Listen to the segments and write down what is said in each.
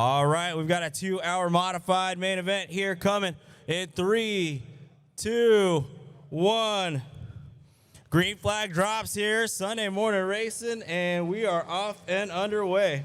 All right, we've got a 2-hour modified main event here coming in 3, 2, 1. Green flag drops here, Sunday morning racing, and we are off and underway.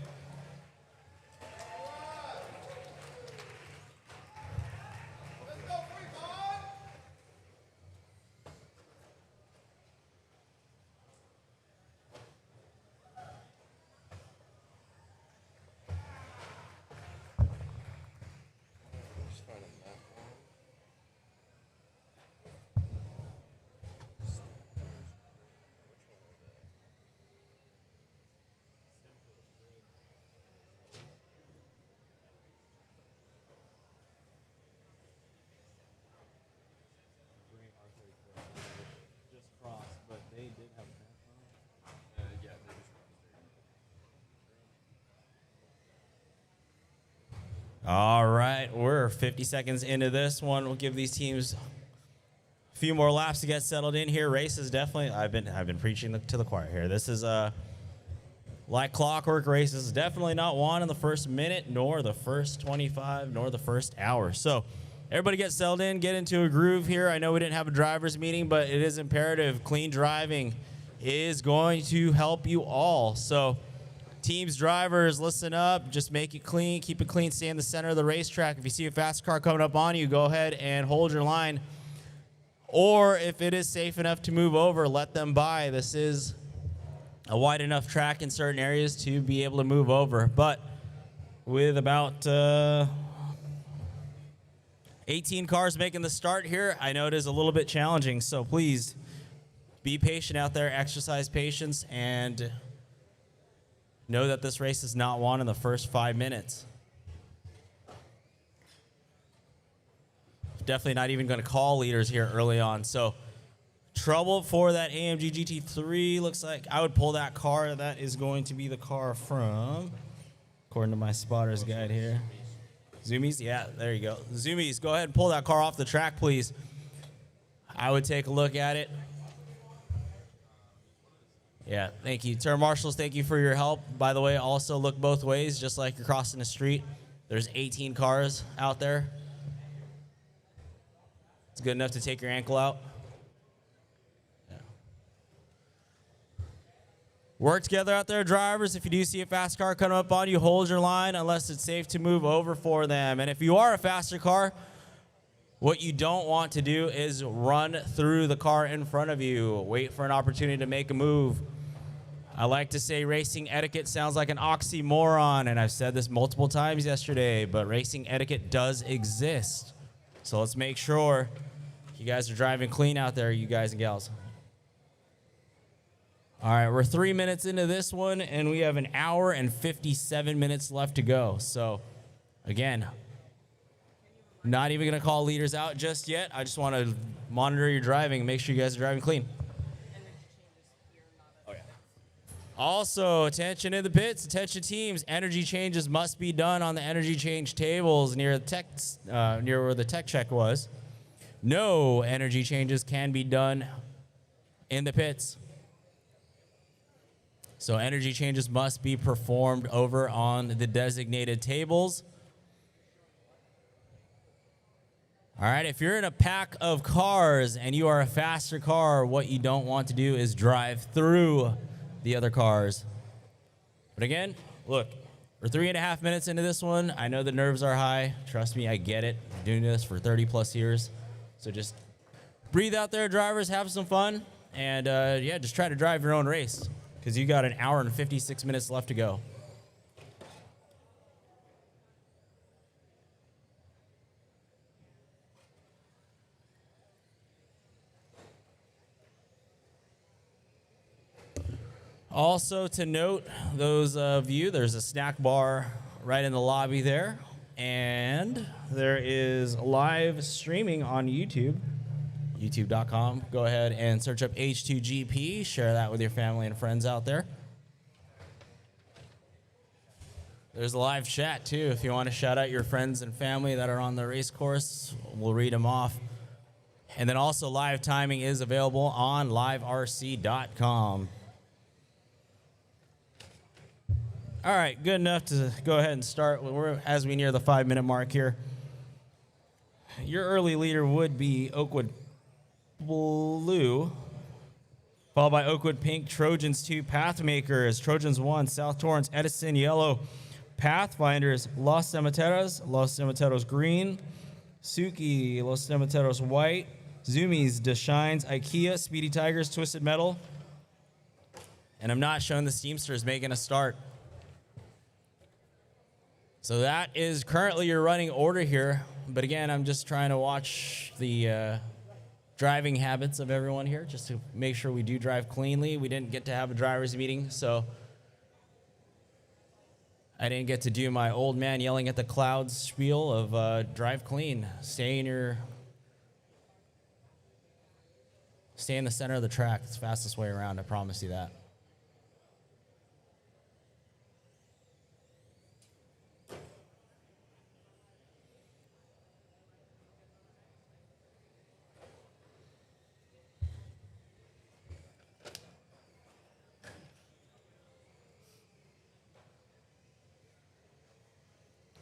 All right, we're 50 seconds into this one. We'll give these teams a few more laps to get settled in here. Race is definitely, I've been preaching to the choir here. This is like clockwork. Race is definitely not won in the first minute, nor the first 25, nor the first hour. So everybody get settled in, get into a groove here. I know we didn't have a driver's meeting, but it is imperative. Clean driving is going to help you all. So teams, drivers, listen up. Just make it clean. Keep it clean. Stay in the center of the racetrack. If you see a fast car coming up on you, go ahead and hold your line. Or if it is safe enough to move over, let them by. This is a wide enough track in certain areas to be able to move over. But with about 18 cars making the start here, I know it is a little bit challenging. So please be patient out there. Exercise patience and know that this race is not won in the first 5 minutes. Definitely not even going to call leaders here early on. So trouble for that AMG GT3. Looks like I would pull that car. That is going to be the car from, according to my spotter's guide here. Zoomies? Yeah, there you go. Zoomies, go ahead and pull that car off the track, please. I would take a look at it. Yeah, thank you. Turn marshals, thank you for your help. By the way, also look both ways, just like you're crossing the street. There's 18 cars out there. It's good enough to take your ankle out. Yeah. Work together out there, drivers. If you do see a fast car coming up on you, hold your line unless it's safe to move over for them. And if you are a faster car, what you don't want to do is run through the car in front of you. Wait for an opportunity to make a move. I like to say racing etiquette sounds like an oxymoron, and I've said this multiple times yesterday, but racing etiquette does exist. So let's make sure you guys are driving clean out there, you guys and gals. All right, we're 3 minutes into this one, and we have an hour and 57 minutes left to go. So, again, not even going to call leaders out just yet. I just want to monitor your driving and make sure you guys are driving clean. Also, attention in the pits, attention teams, energy changes must be done on the energy change tables near where the tech check was. No energy changes can be done in the pits. So energy changes must be performed over on the designated tables. All right, if you're in a pack of cars and you are a faster car, what you don't want to do is drive through the other cars. But again, look, we're 3.5 minutes into this one. I know the nerves are high. Trust me, I get it. I'm doing this for 30 plus years. So just breathe out there, drivers, have some fun. And yeah, just try to drive your own race because you got an hour and 56 minutes left to go. Also to note, those of you, there's a snack bar right in the lobby there, and there is live streaming on YouTube, youtube.com. Go ahead and search up H2GP, share that with your family and friends out there. There's a live chat too, if you want to shout out your friends and family that are on the race course, we'll read them off. And then also live timing is available on liverc.com. All right, good enough to go ahead and start. We're as we near the 5-minute mark here. Your early leader would be Oakwood Blue, followed by Oakwood Pink, Trojans 2, Pathmakers, Trojans 1, South Torrance, Edison Yellow, Pathfinders, Los Cementeros Green, Suki, Los Cementeros White, Zoomies, Deshines, IKEA, Speedy Tigers, Twisted Metal. And I'm not showing the Steamsters making a start. So that is currently your running order here. But again, I'm just trying to watch the driving habits of everyone here, just to make sure we do drive cleanly. We didn't get to have a driver's meeting, so I didn't get to do my old man yelling at the clouds spiel of drive clean, stay in the center of the track. It's the fastest way around, I promise you that.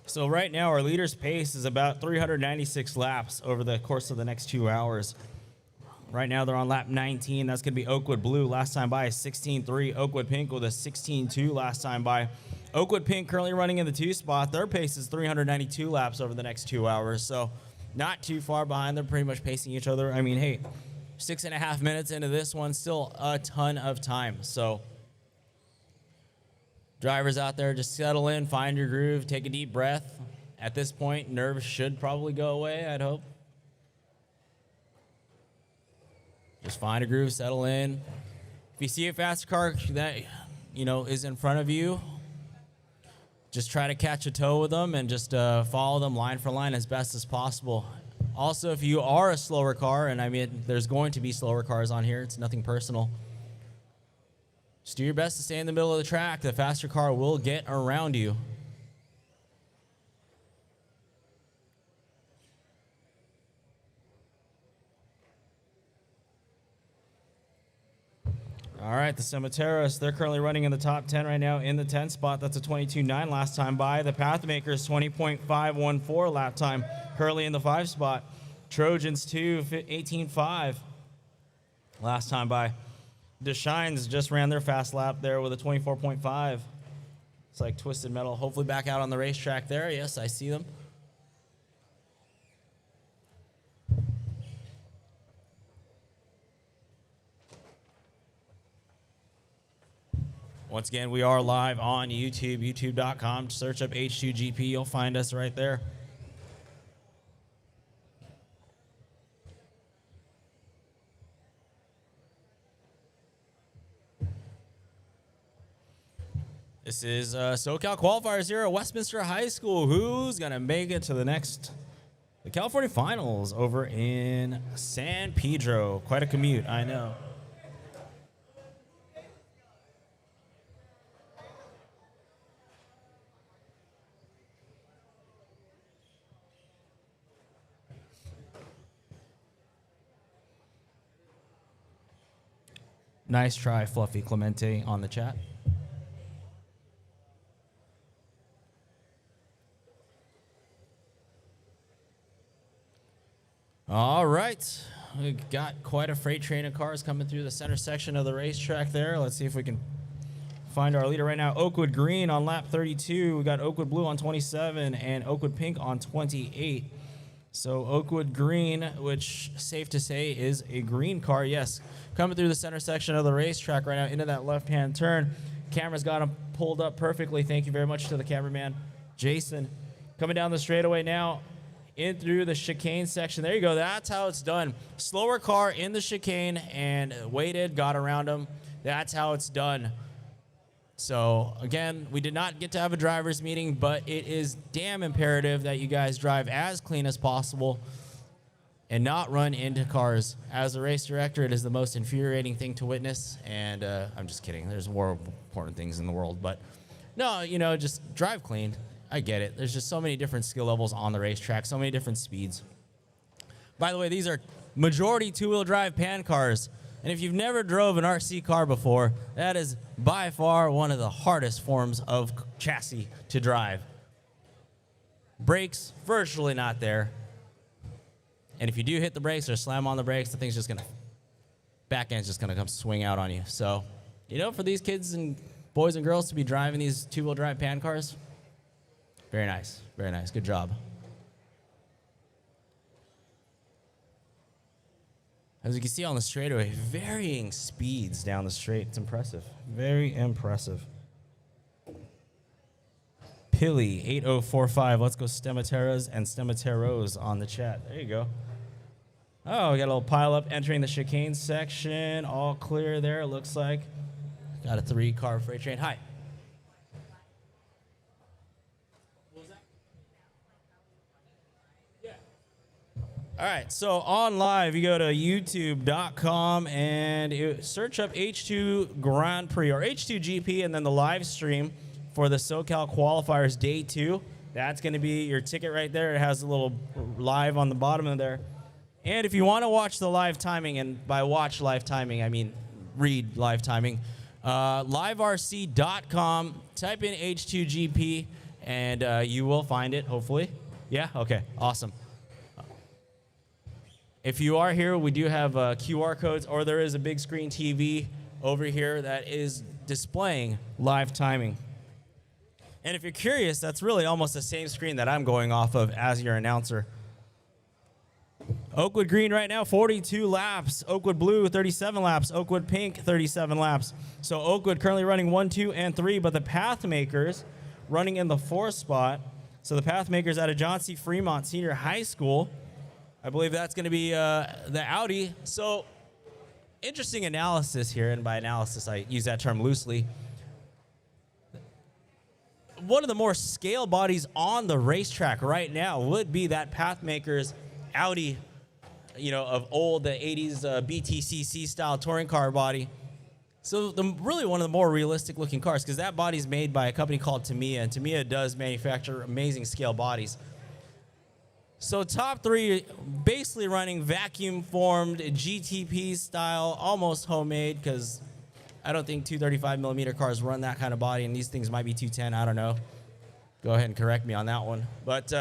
So right now, our leader's pace is about 396 laps over the course of the next 2 hours. Right now, they're on lap 19. That's going to be Oakwood Blue. Last time by is 16.3. Oakwood Pink with a 16.2 last time by. Oakwood Pink currently running in the 2 spot. Their pace is 392 laps over the next 2 hours. So not too far behind. They're pretty much pacing each other. I mean, hey, 6.5 minutes into this one, still a ton of time. So drivers out there, just settle in, find your groove, take a deep breath. At this point, nerves should probably go away, I'd hope. Just find a groove, settle in. If you see a fast car that, is in front of you, just try to catch a tow with them and just follow them line for line as best as possible. Also, if you are a slower car, and I mean, there's going to be slower cars on here, it's nothing personal. Just do your best to stay in the middle of the track. The faster car will get around you. All right, the Cementeros, they're currently running in the top 10 right now in the 10 spot. That's a 22.9 last time by. The Pathmakers, 20.514 lap time, currently in the 5 spot. Trojans 2, 18.5 last time by. Deshines just ran their fast lap there with a 24.5. It's like Twisted Metal. Hopefully back out on the racetrack there. Yes, I see them. Once again, we are live on YouTube, youtube.com. Search up H2GP. You'll find us right there. This is SoCal Qualifiers here at Westminster High School. Who's going to make it to the California Finals over in San Pedro? Quite a commute, I know. Nice try, Fluffy Clemente, on the chat. All right, we've got quite a freight train of cars coming through the center section of the racetrack there. Let's see if we can find our leader right now. Oakwood Green on lap 32. We got Oakwood Blue on 27 and Oakwood Pink on 28. So Oakwood Green, which safe to say is a green car, yes, coming through the center section of the racetrack right now into that left-hand turn. Camera's got him pulled up perfectly. Thank you very much to the cameraman, Jason. Coming down the straightaway now, in through the chicane section. There you go. That's how it's done. Slower car in the chicane and waited, got around him. That's how it's done. So, again, we did not get to have a driver's meeting, but it is damn imperative that you guys drive as clean as possible and not run into cars. As a race director, it is the most infuriating thing to witness, and I'm just kidding. There's more important things in the world, but no, just drive clean. I get it. There's just so many different skill levels on the racetrack, so many different speeds. By the way, these are majority two-wheel drive pan cars. And if you've never drove an RC car before, that is by far one of the hardest forms of chassis to drive. Brakes, virtually not there. And if you do hit the brakes or slam on the brakes, the thing's just going to, back end's just going to come swing out on you. So, you know, for these kids and boys and girls to be driving these two-wheel drive pan cars, very nice, very nice. Good job. As you can see on the straightaway, varying speeds down the straight. It's impressive. Very impressive. Pilly 8045. Let's go Stemateras and Stemateros on the chat. There you go. Oh, we got a little pile up entering the chicane section. All clear there, it looks like. Got a 3-car freight train. Hi. All right, so on live, you go to youtube.com and search up H2 Grand Prix or H2GP and then the live stream for the SoCal Qualifiers Day 2. That's going to be your ticket right there. It has a little live on the bottom of there. And if you want to watch the live timing, and by watch live timing, I mean read live timing, liverc.com, type in H2GP, and you will find it, hopefully. Yeah? Okay, awesome. If you are here, we do have QR codes, or there is a big screen TV over here that is displaying live timing. And if you're curious, that's really almost the same screen that I'm going off of as your announcer. Oakwood Green right now, 42 laps. Oakwood Blue, 37 laps. Oakwood Pink, 37 laps. So Oakwood currently running 1, 2, and 3, but the Pathmakers running in the 4th spot. So the Pathmakers out of John C. Fremont Senior High School. I believe that's going to be the Audi. So interesting analysis here, and by analysis I use that term loosely. One of the more scale bodies on the racetrack right now would be that Pathmakers Audi, you know, of old, the 80s BTCC style touring car body. So really one of the more realistic looking cars, because that body's made by a company called Tamiya, and Tamiya does manufacture amazing scale bodies. So top 3 basically running vacuum formed GTP style, almost homemade, because I don't think 235 millimeter cars run that kind of body, and these things might be 210, I don't know. Go ahead and correct me on that one. But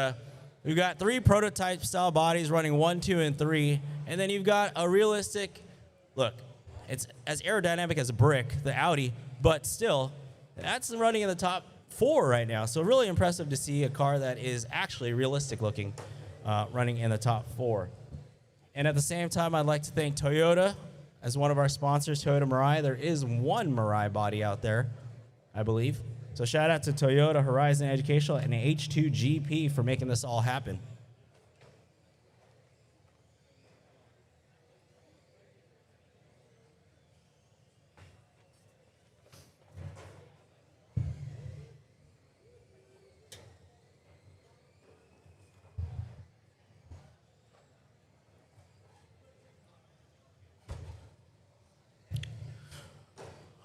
we've got 3 prototype style bodies running 1, 2, and 3, and then you've got a realistic, look, it's as aerodynamic as a brick, the Audi, but still, that's running in the top 4 right now. So really impressive to see a car that is actually realistic looking. Running in the top 4. And at the same time, I'd like to thank Toyota as one of our sponsors, Toyota Mirai. There is one Mirai body out there, I believe. So shout out to Toyota, Horizon Educational, and H2GP for making this all happen.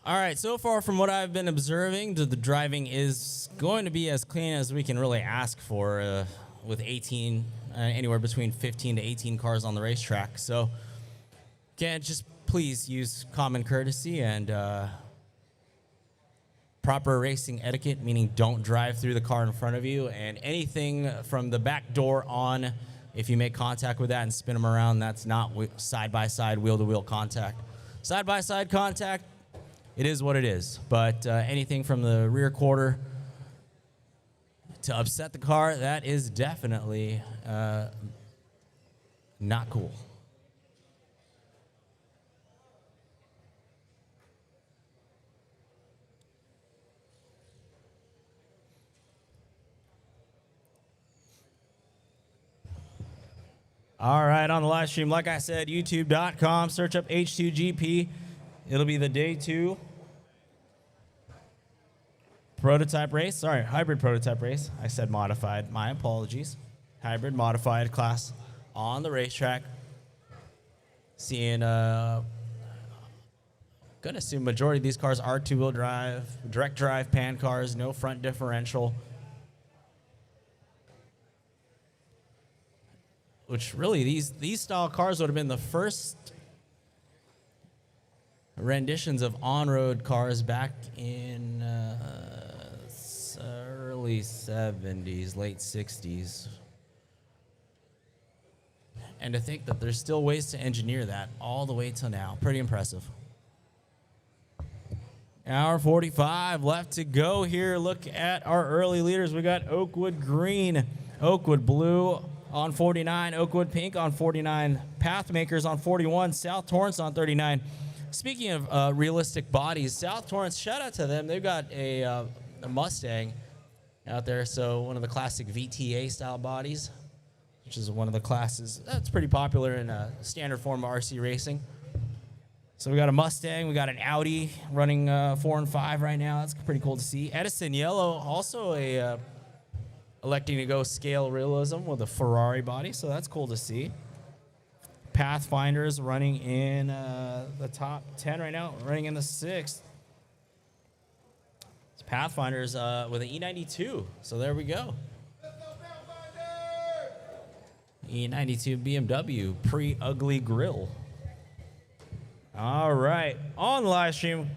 All right, so far from what I've been observing, the driving is going to be as clean as we can really ask for with 18, anywhere between 15 to 18 cars on the racetrack. So, again, just please use common courtesy and proper racing etiquette, meaning don't drive through the car in front of you, and anything from the back door on, if you make contact with that and spin them around, that's not side-by-side, wheel-to-wheel contact. Side-by-side contact, it is what it is, but anything from the rear quarter to upset the car, that is definitely not cool. All right, on the live stream, like I said, youtube.com, search up H2GP. It'll be the Day 2 prototype race. Sorry, hybrid prototype race. I said modified. My apologies. Hybrid modified class on the racetrack. Seeing, gonna assume majority of these cars are two-wheel drive, direct drive pan cars, no front differential. Which really, these style cars would have been the first renditions of on-road cars back in early 70s, late 60s. And to think that there's still ways to engineer that all the way till now. Pretty impressive. Hour 45 left to go here. Look at our early leaders. We got Oakwood Green, Oakwood Blue on 49, Oakwood Pink on 49, Pathmakers on 41, South Torrance on 39. Speaking of realistic bodies, South Torrance, shout out to them. They've got a Mustang out there, so one of the classic VTA style bodies, which is one of the classes that's pretty popular in a standard form of RC racing. So we got a Mustang, we got an Audi running 4 and 5 right now. That's pretty cool to see. Edison Yellow, also electing to go scale realism with a Ferrari body, so that's cool to see. Pathfinders running in the top 10 right now, running in the 6th. It's Pathfinders with an E92, so there we go. E92 BMW, pre-ugly grill. All right, on the live stream,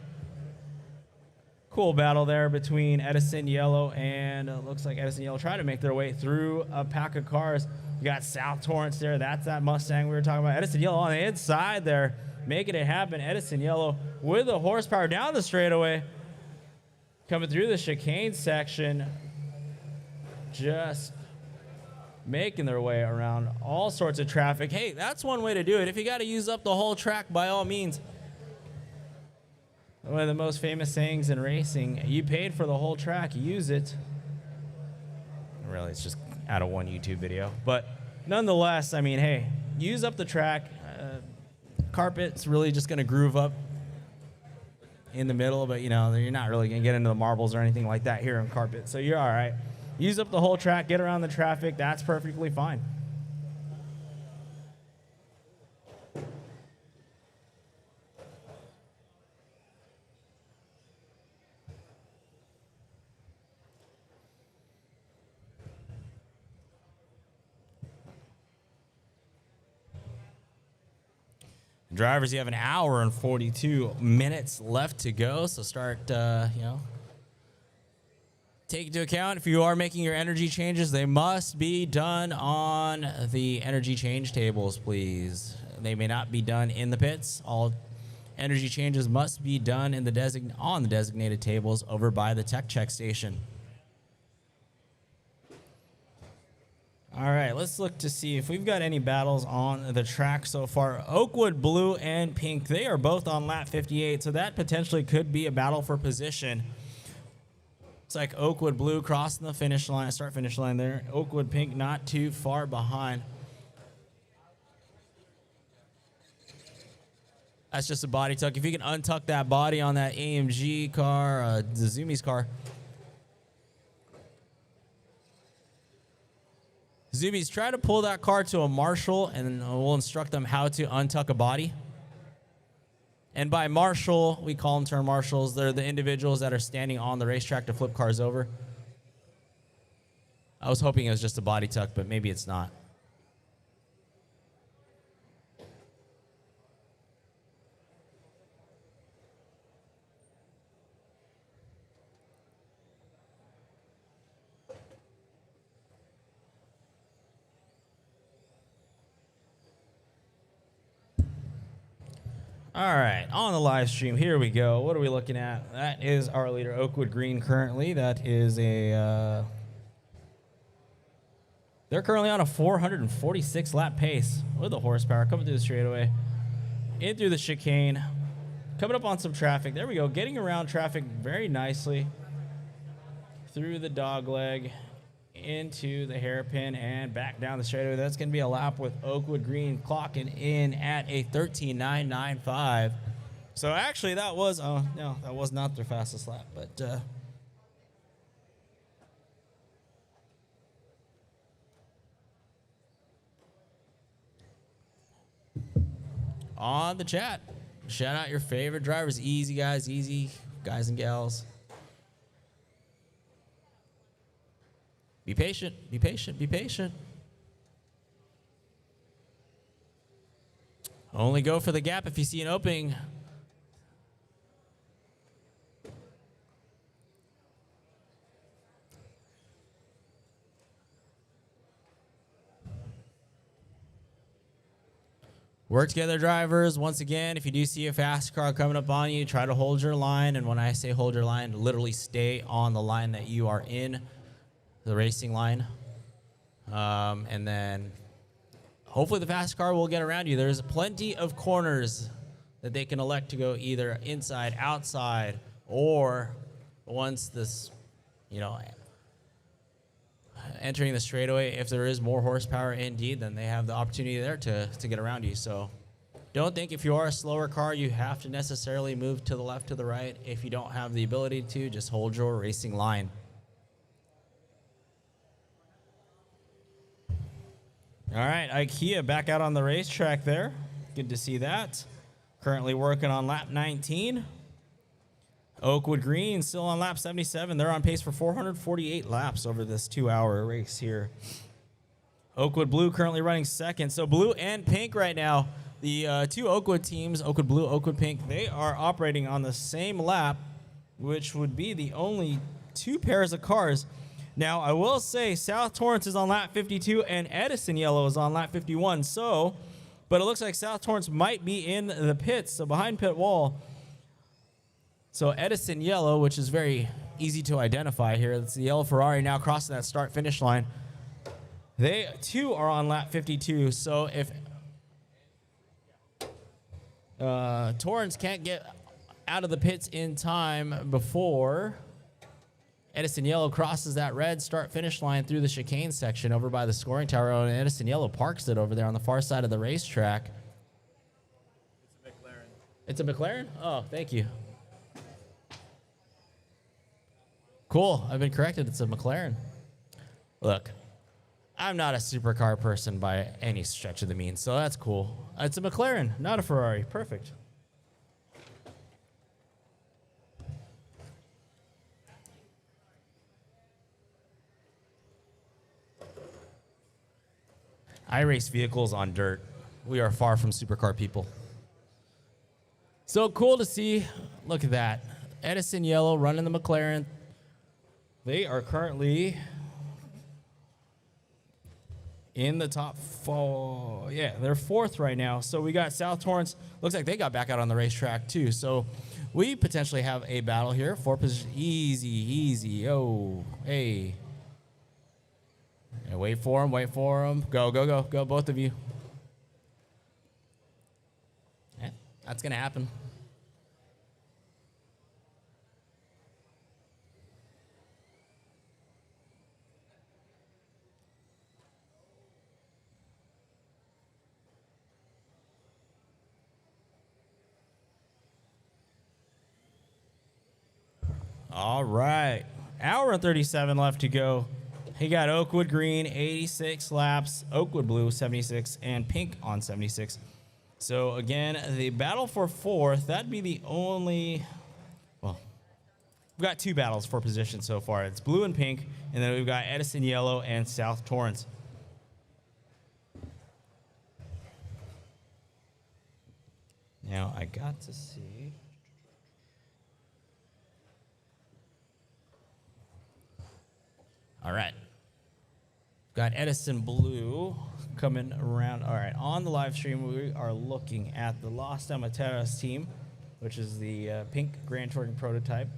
cool battle there between Edison Yellow and looks like Edison Yellow trying to make their way through a pack of cars. You got South Torrance there. That's that Mustang we were talking about. Edison Yellow on the inside there, making it happen. Edison Yellow with the horsepower down the straightaway, coming through the chicane section, just making their way around all sorts of traffic. Hey, that's one way to do it. If you got to use up the whole track, by all means. One of the most famous sayings in racing, you paid for the whole track, use it. Really, it's just out of one YouTube video. But nonetheless, I mean, hey, use up the track. Carpet's really just going to groove up in the middle, but, you know, you're not really going to get into the marbles or anything like that here on carpet. So you're all right. Use up the whole track, get around the traffic. That's perfectly fine. Drivers, you have an hour and 42 minutes left to go, so start, take into account if you are making your energy changes, they must be done on the energy change tables, please. They may not be done in the pits. All energy changes must be done in the on the designated tables over by the tech check station. All right, let's look to see if we've got any battles on the track so far. Oakwood Blue and Pink, they are both on lap 58, so that potentially could be a battle for position. It's like Oakwood Blue crossing the finish line, start-finish line there. Oakwood Pink not too far behind. That's just a body tuck. If you can untuck that body on that AMG car, the Zumi's car. Zumi's, try to pull that car to a marshal, and we'll instruct them how to untuck a body. And by marshal, we call them turn marshals. They're the individuals that are standing on the racetrack to flip cars over. I was hoping it was just a body tuck, but maybe it's not. All right, on the live stream, here we go. What are we looking at? That is our leader, Oakwood Green, currently. That is a... they're currently on a 446 lap pace with the horsepower, coming through the straightaway, in through the chicane, coming up on some traffic. There we go, getting around traffic very nicely through the dog leg, into the hairpin, and back down the straightaway. That's going to be a lap with Oakwood Green clocking in at a 13.995. So actually that was, oh no, that was not their fastest lap, but on the chat, shout out your favorite drivers. Easy guys and gals. Be patient, be patient, be patient. Only go for the gap if you see an opening. Work together, drivers. Once again, if you do see a fast car coming up on you, try to hold your line. And when I say hold your line, literally stay on the line that you are in, the racing line. And then hopefully the fast car will get around you. There's plenty of corners that they can elect to go either inside, outside, or once this, entering the straightaway, if there is more horsepower indeed, then they have the opportunity there to get around you. So don't think if you are a slower car, you have to necessarily move to the left, to the right. If you don't have the ability to, just hold your racing line. All right, IKEA back out on the racetrack there. Good to see that. Currently working on lap 19. Oakwood Green still on lap 77. They're on pace for 448 laps over this 2-hour race here. Oakwood Blue currently running second. So blue and pink right now, the two Oakwood teams, Oakwood Blue, Oakwood Pink, they are operating on the same lap, which would be the only two pairs of cars. Now, I will say South Torrance is on lap 52 and Edison Yellow is on lap 51. But it looks like South Torrance might be in the pits, so behind pit wall. So Edison Yellow, which is very easy to identify here. It's the yellow Ferrari now crossing that start-finish line. They, too, are on lap 52. So if Torrance can't get out of the pits in time before Edison Yellow crosses that red start-finish line through the chicane section over by the scoring tower, and Edison Yellow parks it over there on the far side of the racetrack. It's a McLaren. It's a McLaren? Oh, thank you. Cool. I've been corrected. It's a McLaren. Look, I'm not a supercar person by any stretch of the means, so that's cool. It's a McLaren, not a Ferrari. Perfect. I race vehicles on dirt. We are far from supercar people. So cool to see. Look at that. Edison Yellow running the McLaren. They are currently in the top four. Yeah, they're fourth right now. So we got South Torrance. Looks like they got back out on the racetrack too. So we potentially have a battle here. Fourth position. Easy. Oh, hey. Yeah, wait for him. Go, both of you. Yeah, that's going to happen. All right. Hour and 37 left to go. He got Oakwood Green, 86 laps, Oakwood Blue, 76, and Pink on 76. So, again, the battle for fourth, that'd be the only... Well, we've got two battles for position so far. It's Blue and Pink, and then we've got Edison Yellow and South Torrance. Now, I got to see... All right. Got Edison Blue coming around. All right, on the live stream, we are looking at the Los Amateras team, which is the pink Grand Touring prototype,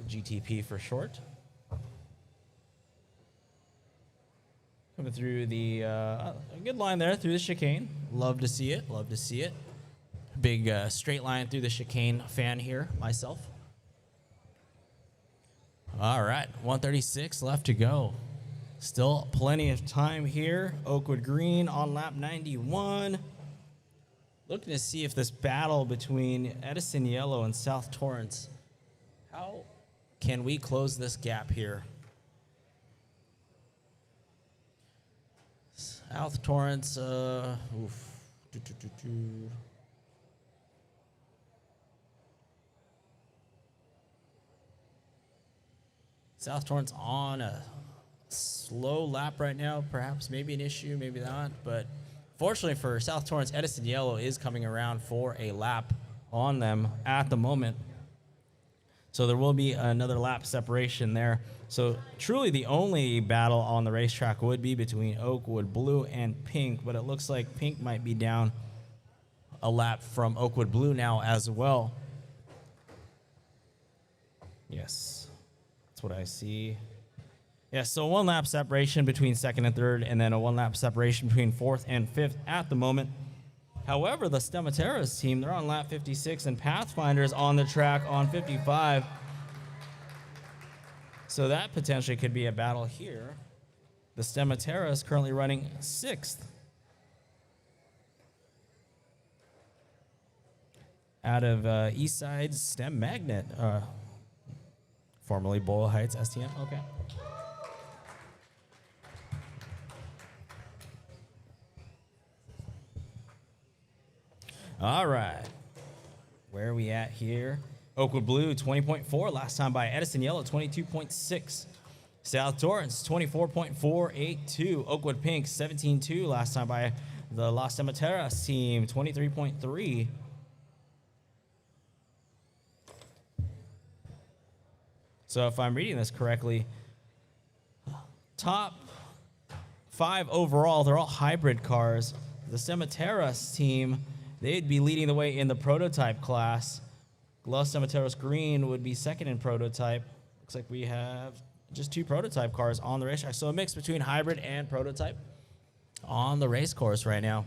GTP for short. Coming through the a good line there through the chicane. Love to see it. Big straight line through the chicane fan here, myself. All right, 136 left to go. Still plenty of time here. Oakwood Green on lap 91. Looking to see if this battle between Edison Yellow and South Torrance, how can we close this gap here? South Torrance, South Torrance on a slow lap right now. Perhaps maybe an issue, maybe not. But fortunately for South Torrance, Edison Yellow is coming around for a lap on them at the moment. So there will be another lap separation there. So truly the only battle on the racetrack would be between Oakwood Blue and Pink, but it looks like Pink might be down a lap from Oakwood Blue now as well. Yes, that's what I see. Yeah, so 1 lap separation between second and third, and then a 1 lap separation between fourth and fifth at the moment. However, the Stemateras team, they're on lap 56, and Pathfinder's on the track on 55. So that potentially could be a battle here. The Stemateras currently running 6th. Out of Eastside Stem Magnet, formerly Boyle Heights STM. Okay. All right. Where are we at here? Oakwood Blue, 20.4. Last time by Edison Yellow, 22.6. South Torrance, 24.482. Oakwood Pink, 17.2. Last time by the Las Stemateras team, 23.3. So if I'm reading this correctly, top 5 overall, they're all hybrid cars. The Stemateras team, they'd be leading the way in the prototype class. Los Stemateras Green would be second in prototype. Looks like we have just 2 prototype cars on the racetrack. So a mix between hybrid and prototype on the race course right now.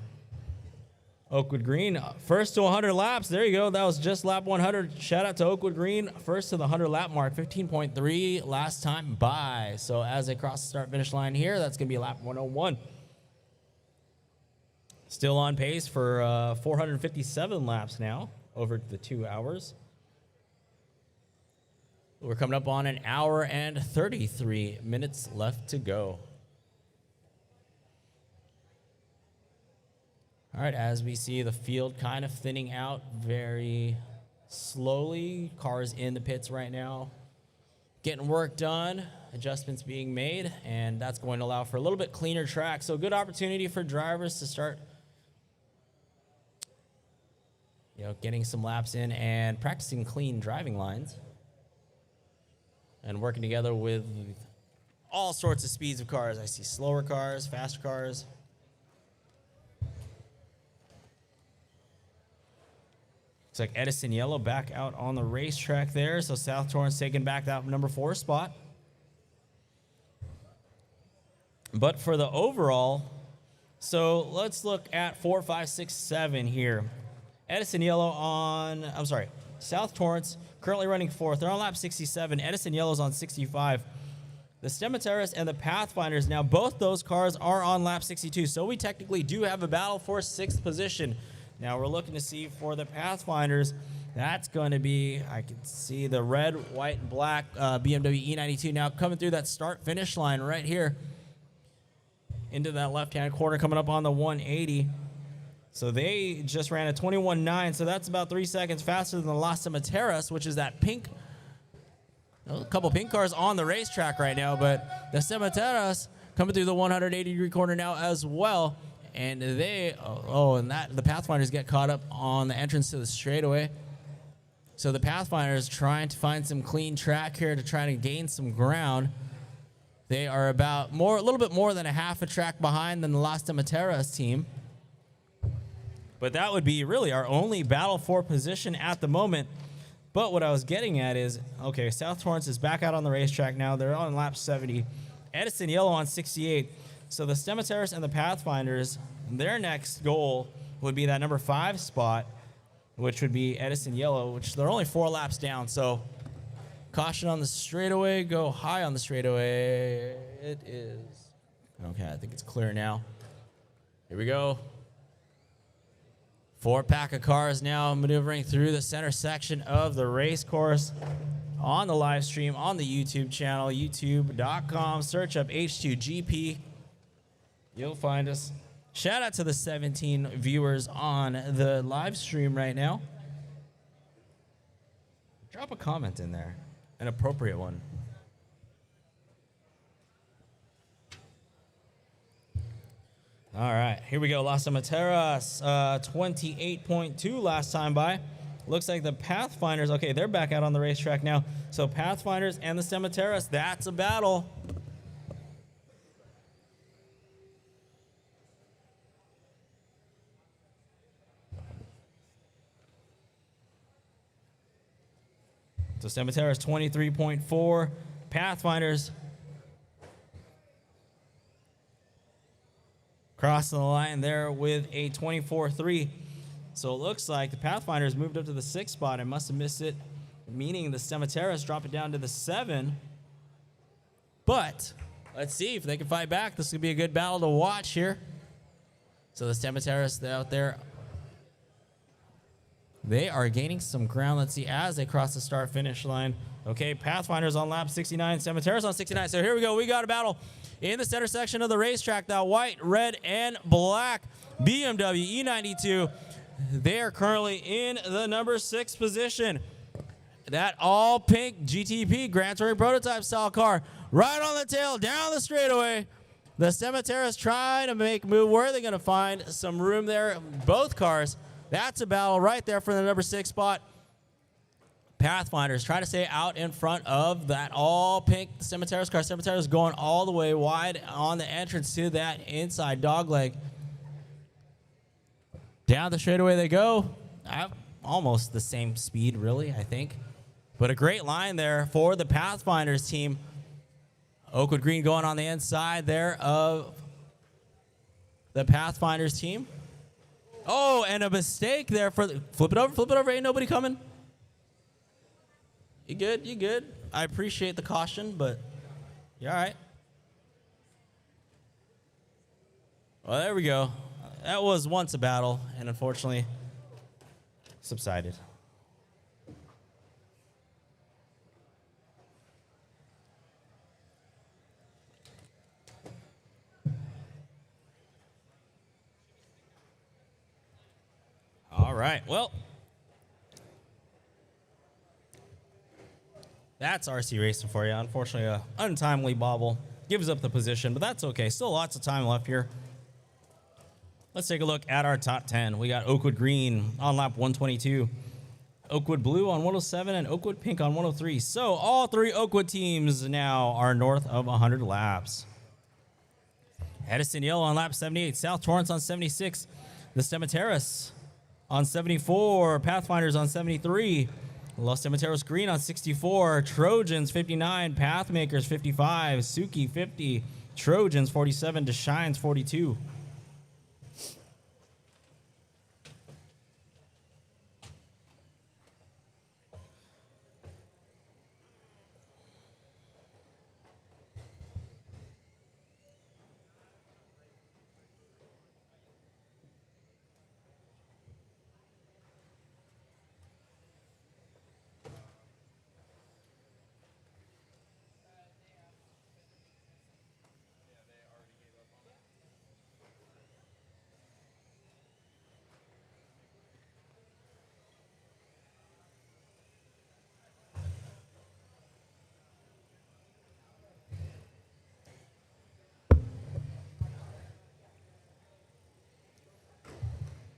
Oakwood Green, first to 100 laps. There you go. That was just lap 100. Shout out to Oakwood Green. First to the 100 lap mark, 15.3 last time by. So as they cross the start finish line here, that's going to be lap 101. Still on pace for 457 laps now over the 2 hours. We're coming up on an hour and 33 minutes left to go. All right, as we see the field kind of thinning out very slowly. Cars in the pits right now, getting work done, adjustments being made, and that's going to allow for a little bit cleaner track. So good opportunity for drivers to start, getting some laps in and practicing clean driving lines and working together with all sorts of speeds of cars. I see slower cars, faster cars. Looks like Edison Yellow back out on the racetrack there. So South Torrance taking back that number 4 spot. But for the overall, so let's look at 4, 5, 6, 7 here. Edison Yellow South Torrance currently running 4th. They're on lap 67. Edison Yellow's on 65. The Stemateras and the Pathfinders, now both those cars are on lap 62. So we technically do have a battle for 6th position. Now we're looking to see for the Pathfinders, that's going to be, I can see the red, white, and black BMW E92 now coming through that start-finish line right here into that left-hand corner coming up on the 180. So they just ran a 21.9, so that's about 3 seconds faster than the Las Stemateras, which is that pink. A couple pink cars on the racetrack right now, but the Stemateras coming through the 180-degree corner now as well. And the Pathfinders get caught up on the entrance to the straightaway. So the Pathfinders trying to find some clean track here to try to gain some ground. They are a little bit more than a half a track behind than the Las Stemateras team. But that would be really our only battle for position at the moment. But what I was getting at is, okay, South Torrance is back out on the racetrack now. They're on lap 70. Edison Yellow on 68. So the Stemateras and the Pathfinders, their next goal would be that number 5 spot, which would be Edison Yellow, which they're only 4 laps down. So caution on the straightaway, go high on the straightaway. It is. Okay, I think it's clear now. Here we go. 4-pack of cars now maneuvering through the center section of the race course on the live stream on the YouTube channel, youtube.com. Search up H2GP. You'll find us. Shout out to the 17 viewers on the live stream right now. Drop a comment in there, an appropriate one. All right, here we go. Las Stemateras, 28.2 last time by. Looks like the Pathfinders, okay, they're back out on the racetrack now. So Pathfinders and the Cemeteris, that's a battle. So Cemeteris 23.4, Pathfinders crossing the line there with a 24.3. So it looks like the Pathfinders moved up to the 6th spot. I must have missed it, meaning the Cemeteris drop it down to the 7. But let's see if they can fight back. This could be a good battle to watch here. So the Cemeteris out there, they are gaining some ground. Let's see as they cross the start-finish line. Okay, Pathfinders on lap 69, Cemeteris on 69. So here we go. We got a battle in the center section of the racetrack. Now, white, red, and black BMW E92. They are currently in the number 6 position. That all-pink GTP Grand Touring Prototype style car right on the tail, down the straightaway. The Cemeteris trying to make a move. Where are they going to find some room there? Both cars. That's a battle right there for the number 6 spot. Pathfinders try to stay out in front of that all-pink Cemeteris car. Cemeteris going all the way wide on the entrance to that inside dogleg. Down the straightaway they go. Almost the same speed, really, I think. But a great line there for the Pathfinders team. Oakwood Green going on the inside there of the Pathfinders team. Oh, and a mistake there for the, flip it over, ain't nobody coming. You good, you good. I appreciate the caution, but you all right. Well, there we go. That was once a battle, and unfortunately subsided. All right, well, that's RC Racing for you. Unfortunately, an untimely bobble gives up the position, but that's okay. Still lots of time left here. Let's take a look at our top 10. We got Oakwood Green on lap 122, Oakwood Blue on 107, and Oakwood Pink on 103. So all 3 Oakwood teams now are north of 100 laps. Edison Yellow on lap 78, South Torrance on 76, the Cemeteris on 74, Pathfinders on 73, Los Cemeteros Green on 64, Trojans 59, Pathmakers 55, Suki 50, Trojans 47, Deshines 42.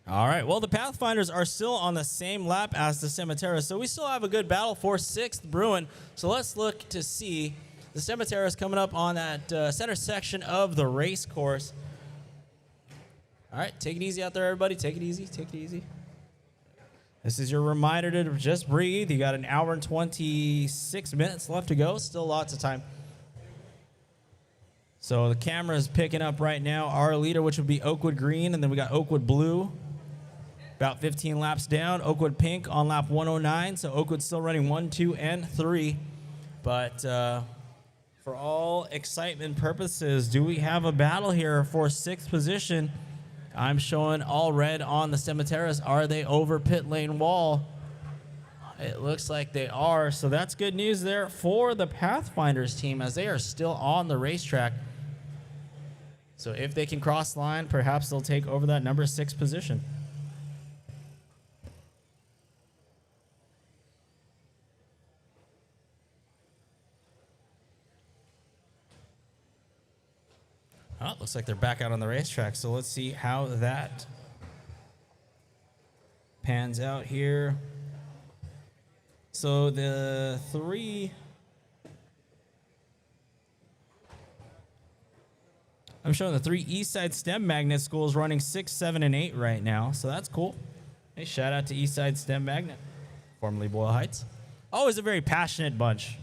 All right, well, the Pathfinders are still on the same lap as the Cemeteris, so we still have a good battle for 6th Bruin. So let's look to see the Cemeteris coming up on that center section of the race course. All right, take it easy out there, everybody. Take it easy, take it easy. This is your reminder to just breathe. You got an hour and 26 minutes left to go. Still lots of time. So the camera is picking up right now our leader, which would be Oakwood Green, and then we got Oakwood Blue. About 15 laps down. Oakwood Pink on lap 109. So Oakwood's still running 1, 2, and 3. But for all excitement purposes, do we have a battle here for 6th position? I'm showing all red on the Cemeteris. Are they over pit lane wall? It looks like they are. So that's good news there for the Pathfinders team as they are still on the racetrack. So if they can cross line, perhaps they'll take over that number 6 position. Oh, looks like they're back out on the racetrack. So let's see how that pans out here. So the three... I'm showing the 3 Eastside STEM Magnet schools running 6, 7, and 8 right now. So that's cool. Hey, shout out to Eastside STEM Magnet, formerly Boyle Heights. Always a very passionate bunch.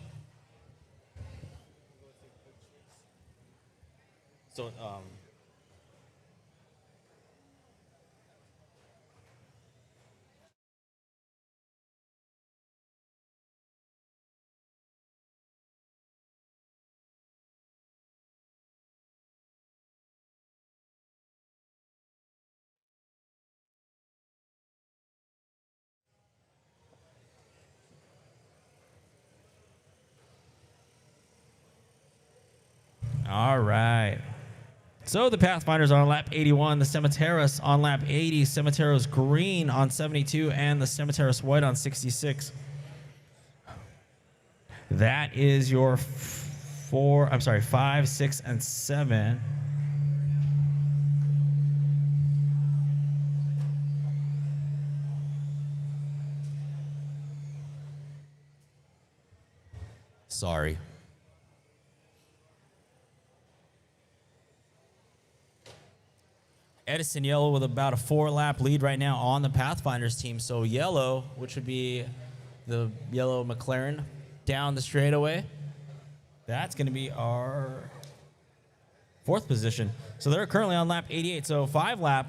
So, all right. So the Pathfinders are on lap 81, the Cemeteris on lap 80, Cemeteris green on 72, and the Cemeteris white on 66. That is your 5, 6, and 7. Sorry. Edison Yellow with about a 4-lap lead right now on the Pathfinders team. So Yellow, which would be the yellow McLaren, down the straightaway. That's going to be our 4th position. So they're currently on lap 88. So 5-lap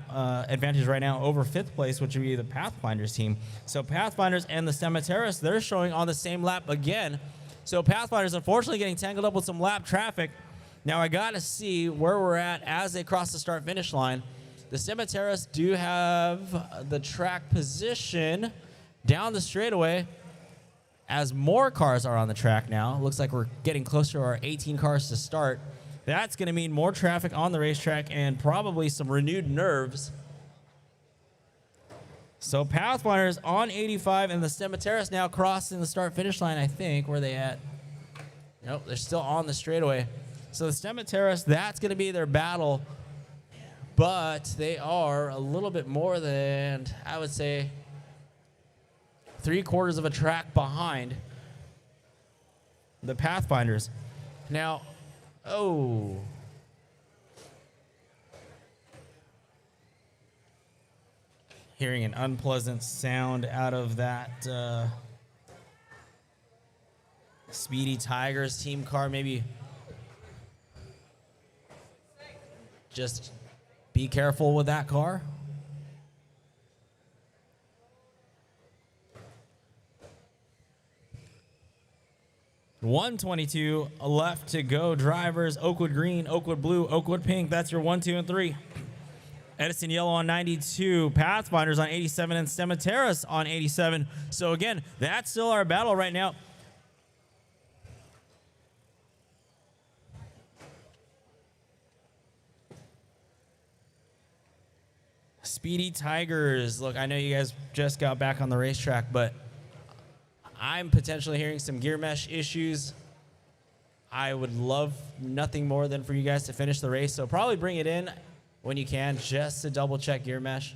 advantage right now over 5th place, which would be the Pathfinders team. So Pathfinders and the Cemeteris, they're showing on the same lap again. So Pathfinders, unfortunately, getting tangled up with some lap traffic. Now I got to see where we're at as they cross the start-finish line. The Cemeteris do have the track position down the straightaway as more cars are on the track now. Looks like we're getting closer to our 18 cars to start. That's going to mean more traffic on the racetrack and probably some renewed nerves. So Pathfinders on 85 and the Cemeteris now crossing the start-finish line, I think. Where are they at? Nope, they're still on the straightaway. So the Cemeteris, that's going to be their battle. But they are a little bit more than, I would say, 3/4 of a track behind the Pathfinders. Now, hearing an unpleasant sound out of that Speedy Tigers team car. Maybe just be careful with that car. $122 left to go. Drivers, Oakwood green, Oakwood blue, Oakwood pink. That's your 1, 2, and 3. Edison Yellow on 92, Pathfinders on 87, and Cemeteris on 87. So again, that's still our battle right now. Speedy Tigers. Look, I know you guys just got back on the racetrack, but I'm potentially hearing some gear mesh issues. I would love nothing more than for you guys to finish the race, so probably bring it in when you can just to double check gear mesh.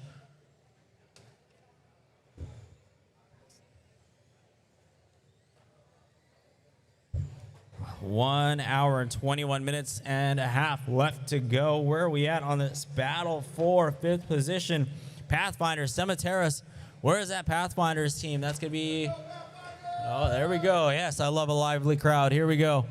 One hour and 21 minutes and a half left to go. Where are we at on this battle for 5th position? Pathfinders, Cemeteris. Where is that Pathfinders team? That's going to be... Oh, there we go. Yes, I love a lively crowd. Here we go.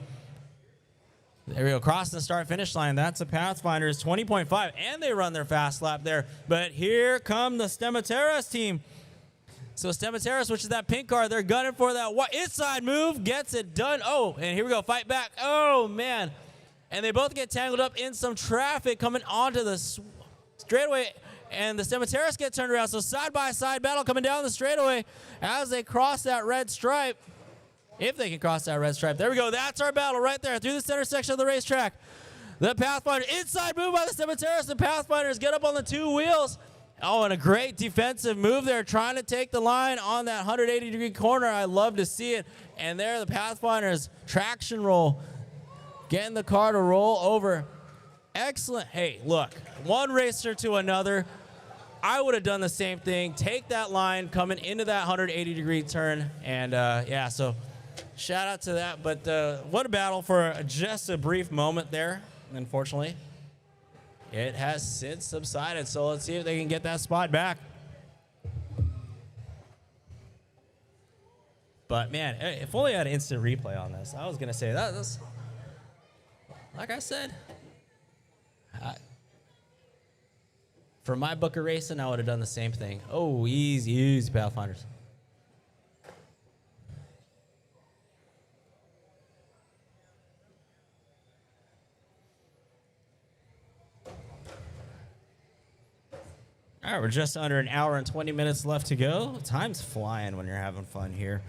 There we go. Crossing the start-finish line. That's the Pathfinders, 20.5, and they run their fast lap there. But here come the Cemeteris team. So Cemeteris, which is that pink car, they're gunning for that inside move, gets it done. Oh, and here we go, fight back. Oh, man. And they both get tangled up in some traffic coming onto the straightaway, and the Cemeteris get turned around. So side-by-side battle coming down the straightaway as they cross that red stripe. If they can cross that red stripe. There we go. That's our battle right there through the center section of the racetrack. The Pathfinder, inside move by the Cemeteris. The Pathfinders get up on the 2 wheels. Oh, and a great defensive move there, trying to take the line on that 180-degree corner. I love to see it. And there, the Pathfinders traction roll, getting the car to roll over. Excellent. Hey, look, one racer to another. I would have done the same thing. Take that line coming into that 180-degree turn. And, yeah, so shout out to that. But what a battle for just a brief moment there, unfortunately. It has since subsided, so let's see if they can get that spot back. But, man, if only I had instant replay on this. I was going to say that's, like I said, for my book of racing, I would have done the same thing. Oh, easy, easy, Pathfinders. All right, we're just under an hour and 20 minutes left to go. Time's flying when you're having fun here.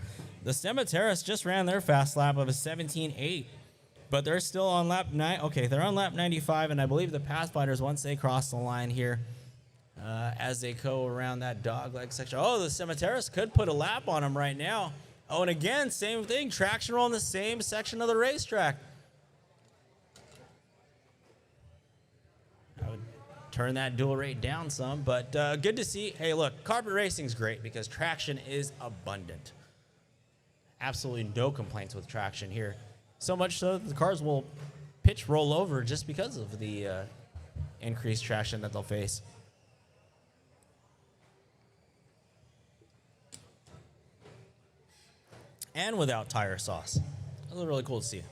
The Cemeteris just ran their fast lap of a 17.8, but they're still on lap 9. Okay, they're on lap 95, and I believe the Pathfinders, once they cross the line here, as they go around that dogleg section. Oh, the Cemeteris could put a lap on them right now. Oh, and again, same thing, traction roll in the same section of the racetrack. I would turn that dual rate down some, but good to see. Hey, look, carpet racing's great because traction is abundant. Absolutely no complaints with traction here. So much so that the cars will pitch roll over just because of the increased traction that they'll face. And without tire sauce. That was really cool to see.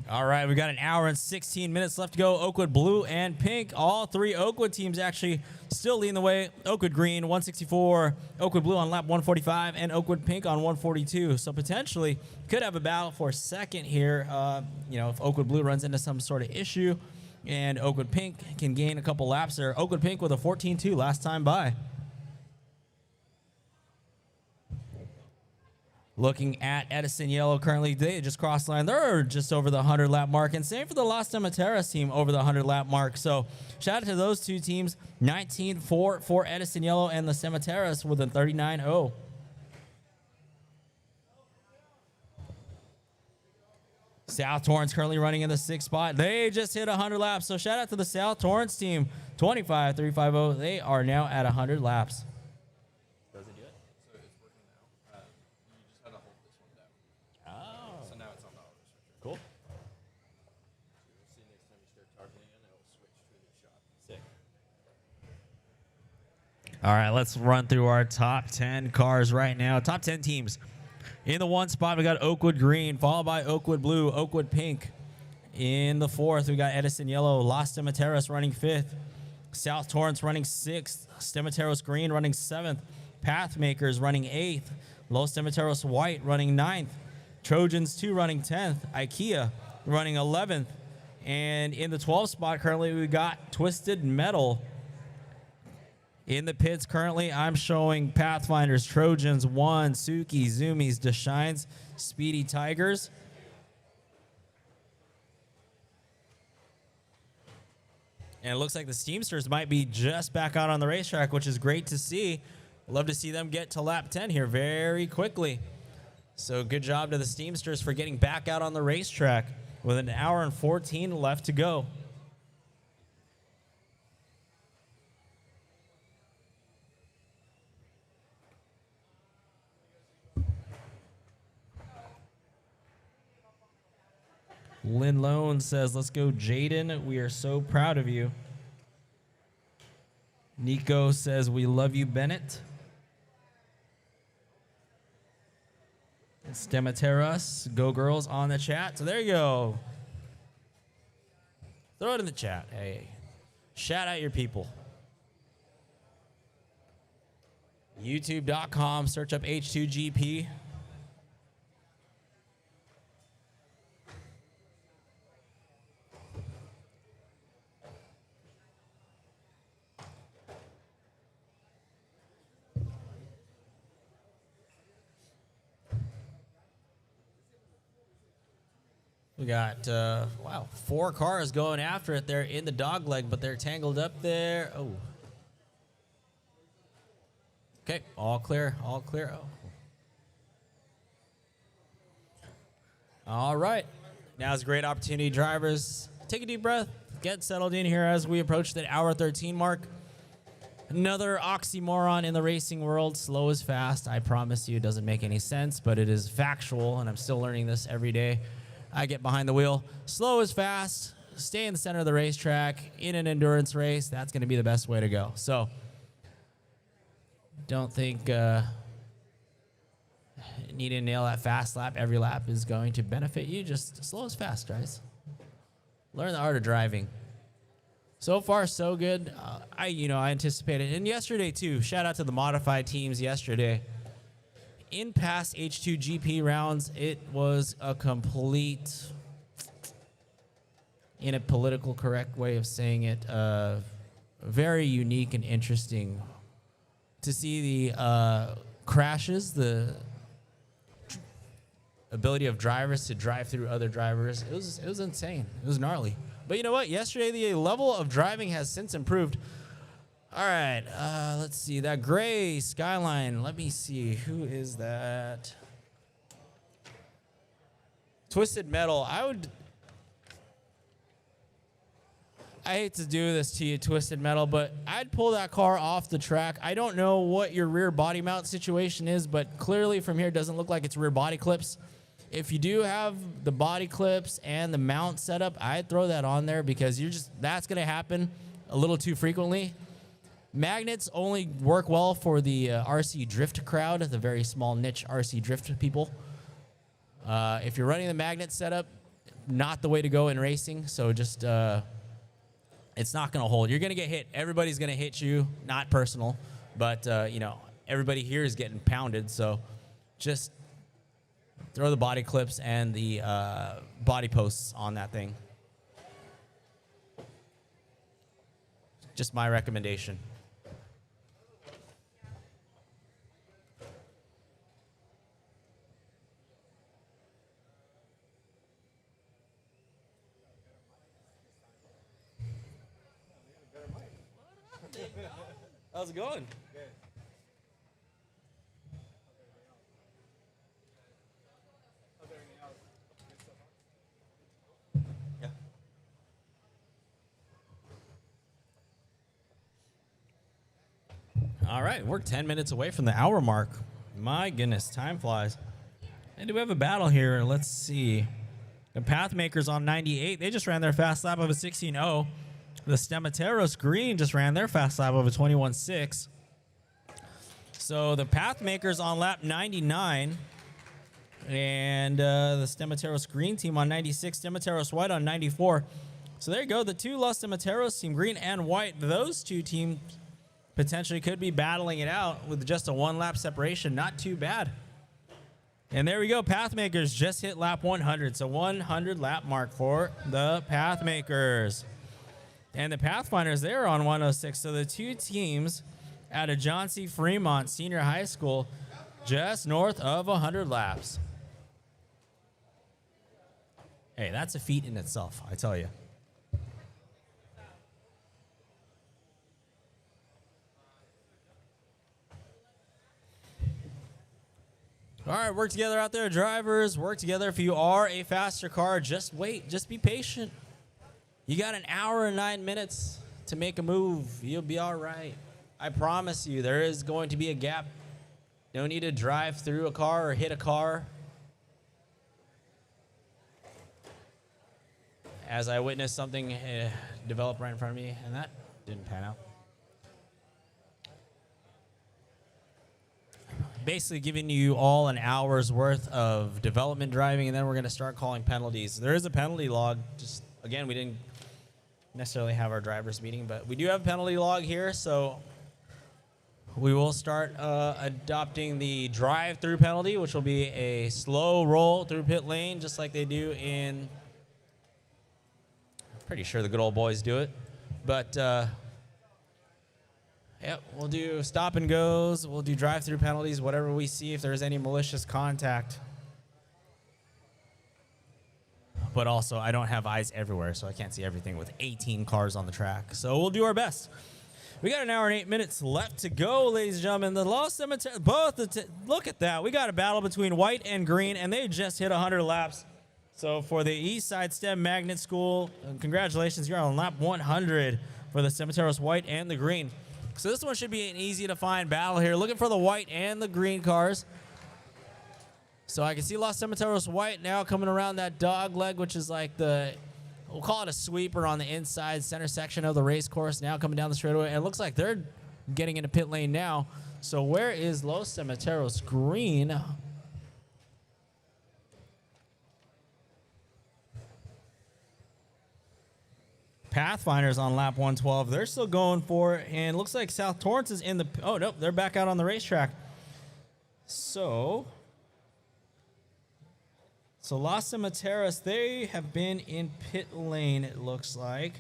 All right, we got an hour and 16 minutes left to go. Oakwood Blue and Pink. All three Oakwood teams actually still leading the way. Oakwood Green, 164. Oakwood Blue on lap 145. And Oakwood Pink on 142. So potentially could have a battle for second here. If Oakwood Blue runs into some sort of issue and Oakwood Pink can gain a couple laps there. Oakwood Pink with a 14.2 last time by. Looking at Edison Yellow currently, they just crossed the line. They're just over the 100-lap mark. And same for the Las Cemeteras team over the 100-lap mark. So shout out to those two teams. 19-4 for Edison Yellow and the Cemeteras with a 39-0. South Torrance currently running in the 6th spot. They just hit 100 laps. So shout out to the South Torrance team. 25-350. They are now at 100 laps. Cool. All right, let's run through our top 10 cars right now. Top 10 teams. In the 1 spot, we got Oakwood Green, followed by Oakwood Blue, Oakwood Pink. In the 4th, we got Edison Yellow, Las Cemeteras running 5th. South Torrance running 6th. Cemeteros Green running 7th. Pathmakers running 8th. Los Cementeros White running 9th. Trojans 2 running 10th. IKEA running 11th. And in the 12th spot currently we got Twisted Metal. In the pits currently I'm showing Pathfinders, Trojans 1, Suki, Zoomies, Deshines, Speedy Tigers. And it looks like the Steamsters might be just back out on the racetrack, which is great to see. Love to see them get to lap 10 here very quickly. So good job to the Steamsters for getting back out on the racetrack with an hour and 14 left to go. Lynn Lone says, let's go, Jaden. We are so proud of you. Nico says, we love you, Bennett. Stemateras, go girls on the chat. So there you go. Throw it in the chat. Hey, shout out your people. YouTube.com, search up H2GP. We got, 4 cars going after it. They're in the dog leg, but they're tangled up there. Oh. Okay, all clear, all clear. Oh. All right. Now's a great opportunity, drivers. Take a deep breath. Get settled in here as we approach the hour 13 mark. Another oxymoron in the racing world. Slow is fast. I promise you it doesn't make any sense, but it is factual, and I'm still learning this every day. I get behind the wheel. Slow is fast. Stay in the center of the racetrack. In an endurance race, that's going to be the best way to go. So don't think need to nail that fast lap. Every lap is going to benefit you. Just slow is fast, guys. Learn the art of driving. So far, so good. I anticipated. And yesterday, too. Shout out to the modified teams yesterday. In past H2GP rounds, it was a complete, in a political correct way of saying it, very unique and interesting to see the crashes, the ability of drivers to drive through other drivers. It was insane. It was gnarly. But you know what? Yesterday, the level of driving has since improved. All right, let's see. That gray Skyline, let me see. Who is that? Twisted Metal. I hate to do this to you, Twisted Metal, but I'd pull that car off the track. I don't know what your rear body mount situation is, but clearly from here it doesn't look like it's rear body clips. If you do have the body clips and the mount set up, I'd throw that on there because that's going to happen a little too frequently. Magnets only work well for the RC drift crowd, the very small niche RC drift people. If you're running the magnet setup, not the way to go in racing. So just, it's not going to hold. You're going to get hit. Everybody's going to hit you, not personal, but everybody here is getting pounded. So just throw the body clips and the body posts on that thing. Just my recommendation. How's it going? Good. How's everything else? Good so far? Yeah. All right, we're 10 minutes away from the hour mark. My goodness, time flies. And do we have a battle here? Let's see. The Pathmakers on 98. They just ran their fast lap of a 16.0. The Stemateros Green just ran their fast lap of a 21.6. So the Pathmakers on lap 99. And the Stemateros Green team on 96. Stemateros White on 94. So there you go. The two Los Stemateros, Team Green and White. Those two teams potentially could be battling it out with just a 1 lap separation. Not too bad. And there we go. Pathmakers just hit lap 100. So 100 lap mark for the Pathmakers. And the Pathfinders, they're on 106. So the two teams out of John C. Fremont Senior High School just north of 100 laps. Hey, that's a feat in itself, I tell you. All right, work together out there, drivers. Work together. If you are a faster car, just wait. Just be patient. You got an hour and 9 minutes to make a move. You'll be all right. I promise you, there is going to be a gap. No need to drive through a car or hit a car. As I witnessed something develop right in front of me, and that didn't pan out. Basically giving you all an hour's worth of development driving, and then we're going to start calling penalties. There is a penalty log. Just again, we didn't necessarily have our drivers meeting, but we do have a penalty log here, so we will start adopting the drive-through penalty, which will be a slow roll through pit lane, just like they do in, I'm pretty sure the good old boys do it. But, yep, we'll do stop and goes. We'll do drive-through penalties, whatever we see, if there's any malicious contact. But also, I don't have eyes everywhere, so I can't see everything with 18 cars on the track. So we'll do our best. We got an hour and 8 minutes left to go, ladies and gentlemen. The Lost Cemetery, look at that. We got a battle between white and green, and they just hit 100 laps. So for the East Side STEM Magnet School, congratulations. You're on lap 100 for the Cementeros white and the green. So this one should be an easy-to-find battle here. Looking for the white and the green cars. So I can see Los Cementeros white now coming around that dog leg, which is like the, we'll call it a sweeper on the inside center section of the race course, now coming down the straightaway. And it looks like they're getting into pit lane now. So where is Los Cementeros green? Pathfinders on lap 112. They're still going for it. And it looks like South Torrance is in the, oh, nope, they're back out on the racetrack. So Los Cementeros, they have been in pit lane, it looks like,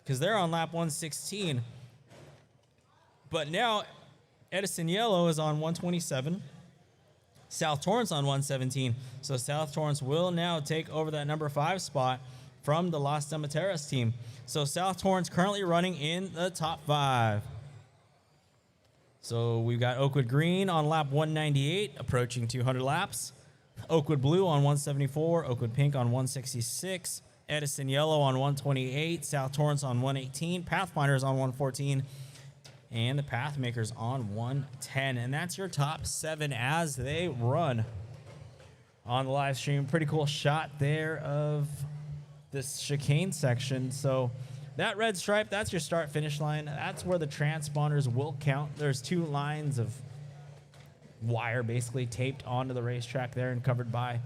because they're on lap 116. But now Edison Yellow is on 127. South Torrance on 117. So South Torrance will now take over that number 5 spot from the Los Cementeros team. So South Torrance currently running in the top 5. So we've got Oakwood Green on lap 198, approaching 200 laps. Oakwood Blue on 174, Oakwood Pink on 166, Edison Yellow on 128, South Torrance on 118, Pathfinders on 114, and the Pathmakers on 110. And that's your top 7 as they run on the live stream. Pretty cool shot there of this chicane section. So that red stripe, that's your start-finish line. That's where the transponders will count. There's 2 lines of wire basically taped onto the racetrack there and covered by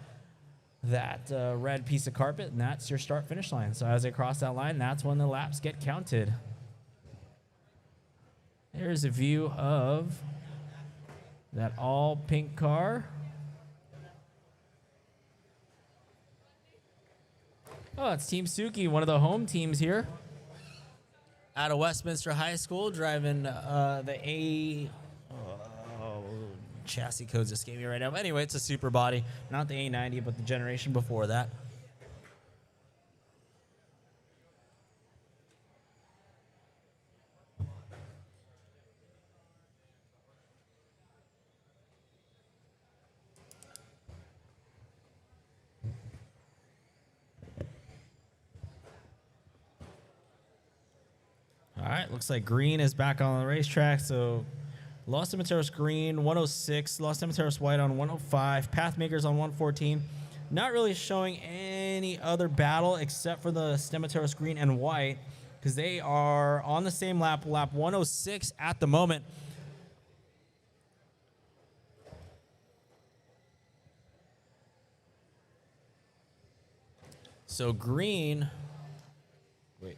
that red piece of carpet, and that's your start-finish line. So as they cross that line, that's when the laps get counted. There's a view of that all-pink car. Oh, it's Team Suki, one of the home teams here out of Westminster High School, driving the A... chassis codes escape me right now. But anyway, it's a super body, not the A90, but the generation before that. All right, looks like green is back on the racetrack, so Los Cementeros green, 106. Los Cementeros white on 105. Pathmakers on 114. Not really showing any other battle except for the Cementeros green and white, because they are on the same lap 106 at the moment. So green, wait.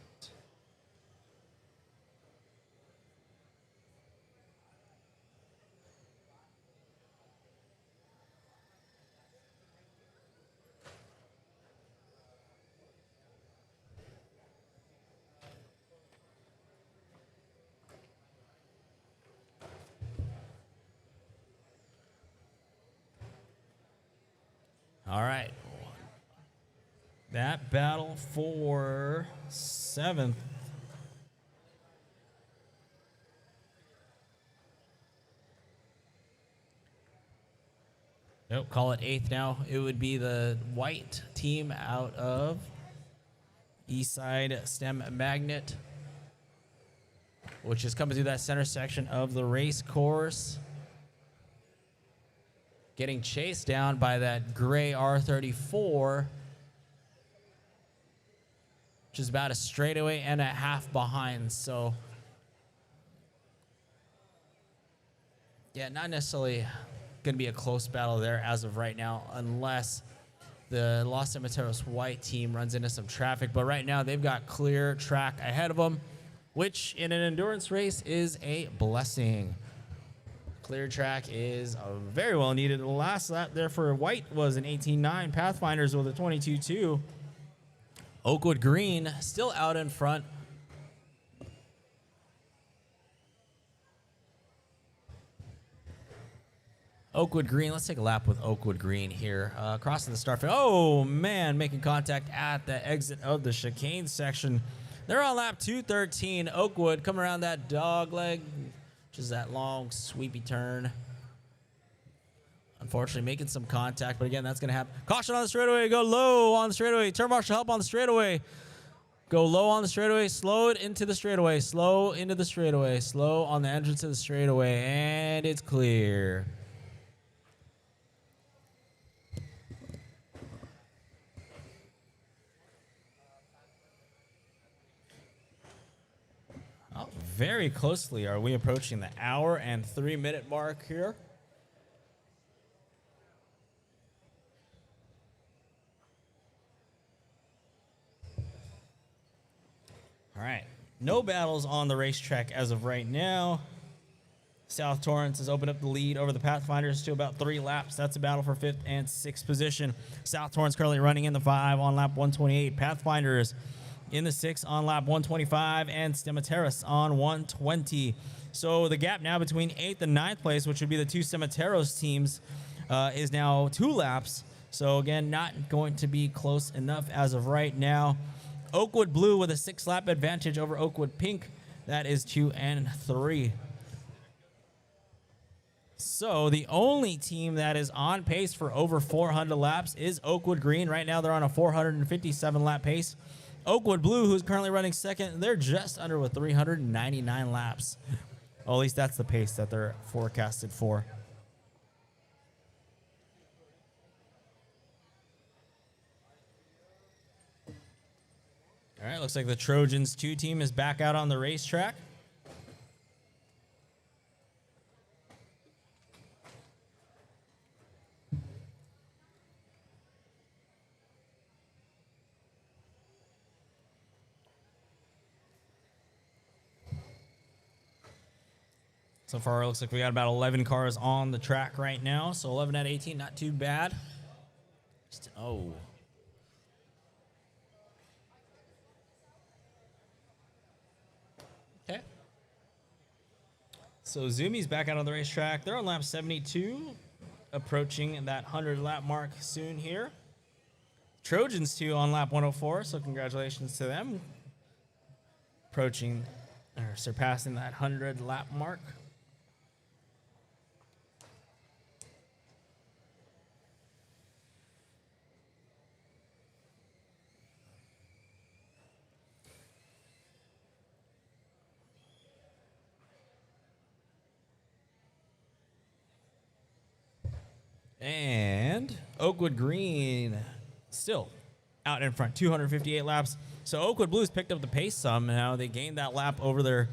All right. That battle for 7th. Nope, call it 8th now. It would be the white team out of Eastside STEM Magnet, which is coming through that center section of the race course. Getting chased down by that gray R34, which is about a straightaway and a half behind. So, yeah, not necessarily going to be a close battle there as of right now, unless the Los Cementeros white team runs into some traffic. But right now, they've got clear track ahead of them, which in an endurance race is a blessing. Clear track is very well needed. The last lap there for white was an 18.9. Pathfinders with a 22.2. Oakwood Green still out in front. Oakwood Green, let's take a lap with Oakwood Green here. Crossing the start. Oh, man, making contact at the exit of the chicane section. They're on lap 213. Oakwood coming around that dog leg, which is that long, sweepy turn. Unfortunately, making some contact, but again, that's going to happen. Caution on the straightaway. Go low on the straightaway. Turn marshal help on the straightaway. Go low on the straightaway. Slow it into the straightaway. Slow into the straightaway. Slow on the entrance of the straightaway. And it's clear. Oh, very closely are we approaching the hour and 3-minute mark here. All right, no battles on the racetrack as of right now. South Torrance has opened up the lead over the Pathfinders to about 3 laps. That's a battle for 5th and 6th position. South Torrance currently running in the 5 on lap 128. Pathfinders in the 6 on lap 125, and Cementeros on 120. So the gap now between 8th and 9th place, which would be the 2 Cementeros teams, is now 2 laps. So again, not going to be close enough as of right now. Oakwood Blue with a 6-lap advantage over Oakwood Pink. That is 2 and 3. So the only team that is on pace for over 400 laps is Oakwood Green. Right now they're on a 457-lap pace. Oakwood Blue, who's currently running second, they're just under with 399 laps. Well, at least that's the pace that they're forecasted for. All right, looks like the Trojans 2 team is back out on the racetrack. So far, it looks like we got about 11 cars on the track right now. So 11 out of 18, not too bad. Oh. Okay. So Zumi's back out on the racetrack. They're on lap 72, approaching that 100-lap mark soon here. Trojans 2 on lap 104, so congratulations to them. Approaching or surpassing that 100-lap mark. And Oakwood Green still out in front, 258 laps. So Oakwood Blues picked up the pace some. Now they gained that lap over their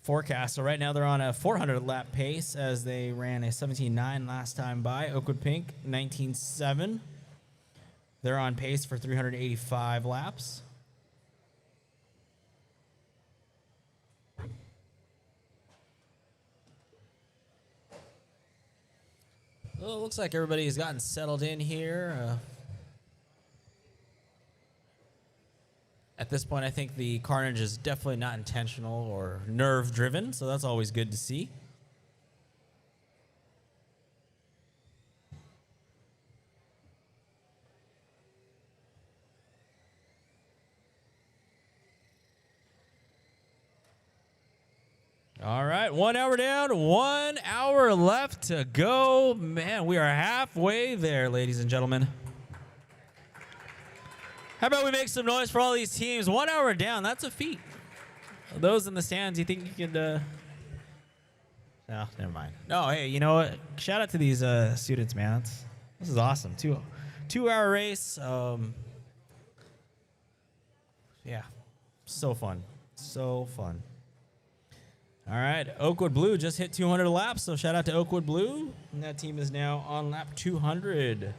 forecast. So right now they're on a 400-lap pace as they ran a 17.9 last time by. Oakwood Pink, 19.7. They're on pace for 385 laps. Well, it looks like everybody's gotten settled in here. At this point, I think the carnage is definitely not intentional or nerve-driven, so that's always good to see. All right, 1 hour down, 1 hour left to go. Man, we are halfway there, ladies and gentlemen. How about we make some noise for all these teams? 1 hour down, that's a feat. Those in the stands, you think you could... No, never mind. No, hey, you know what? Shout out to these students, man. This is awesome. 2 hour race. Yeah, so fun. So fun. All right, Oakwood Blue just hit 200 laps, so shout out to Oakwood Blue. And that team is now on lap 200.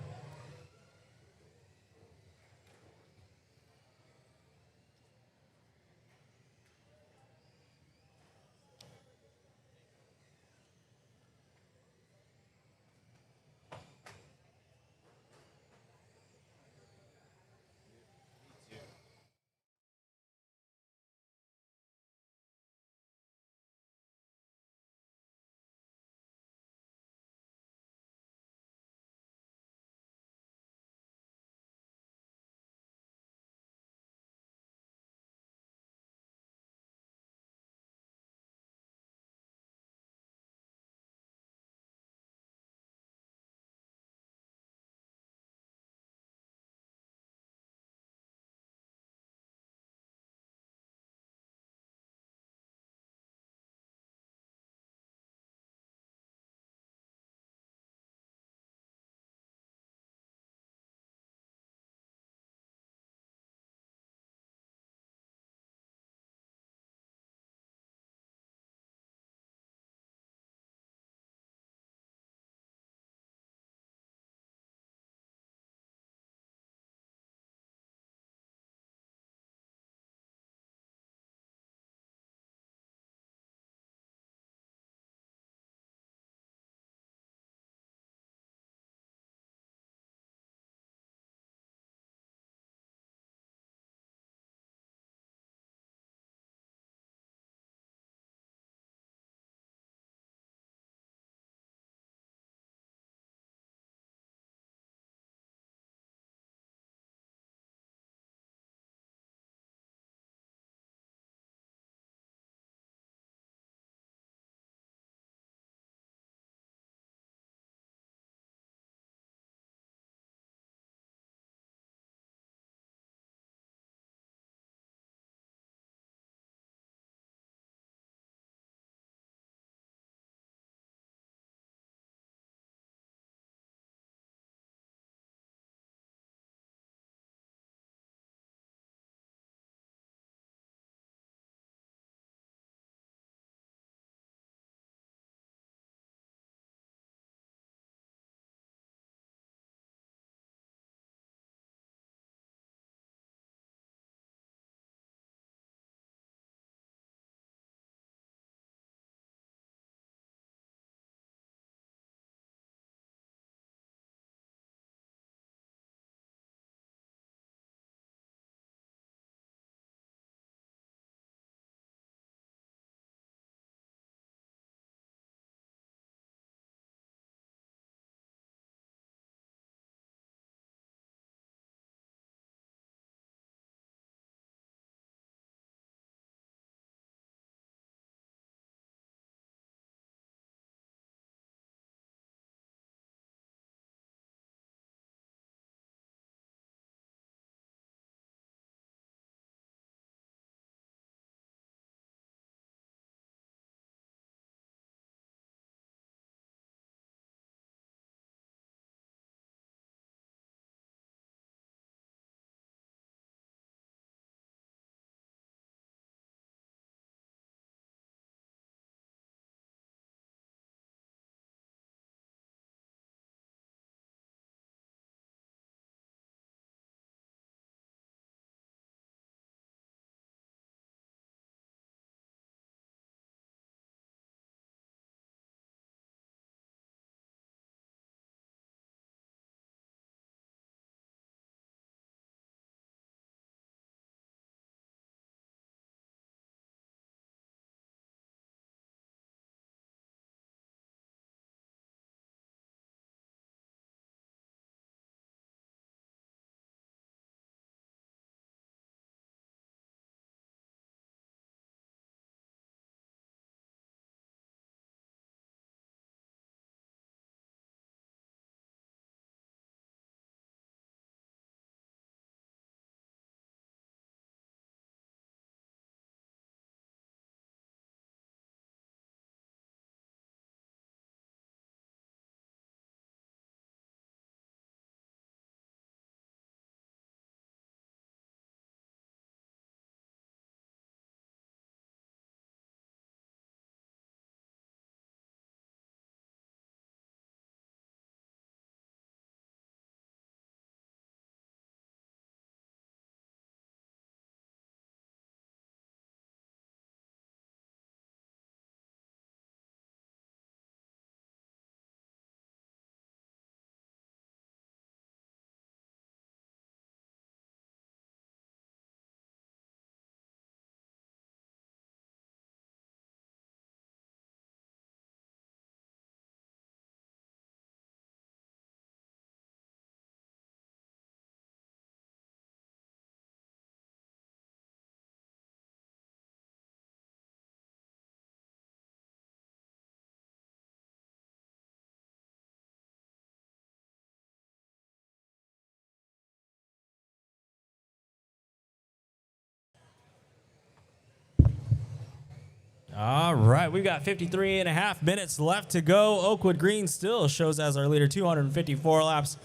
All right, we've got 53 and a half minutes left to go. Oakwood Green still shows as our leader, 254 laps.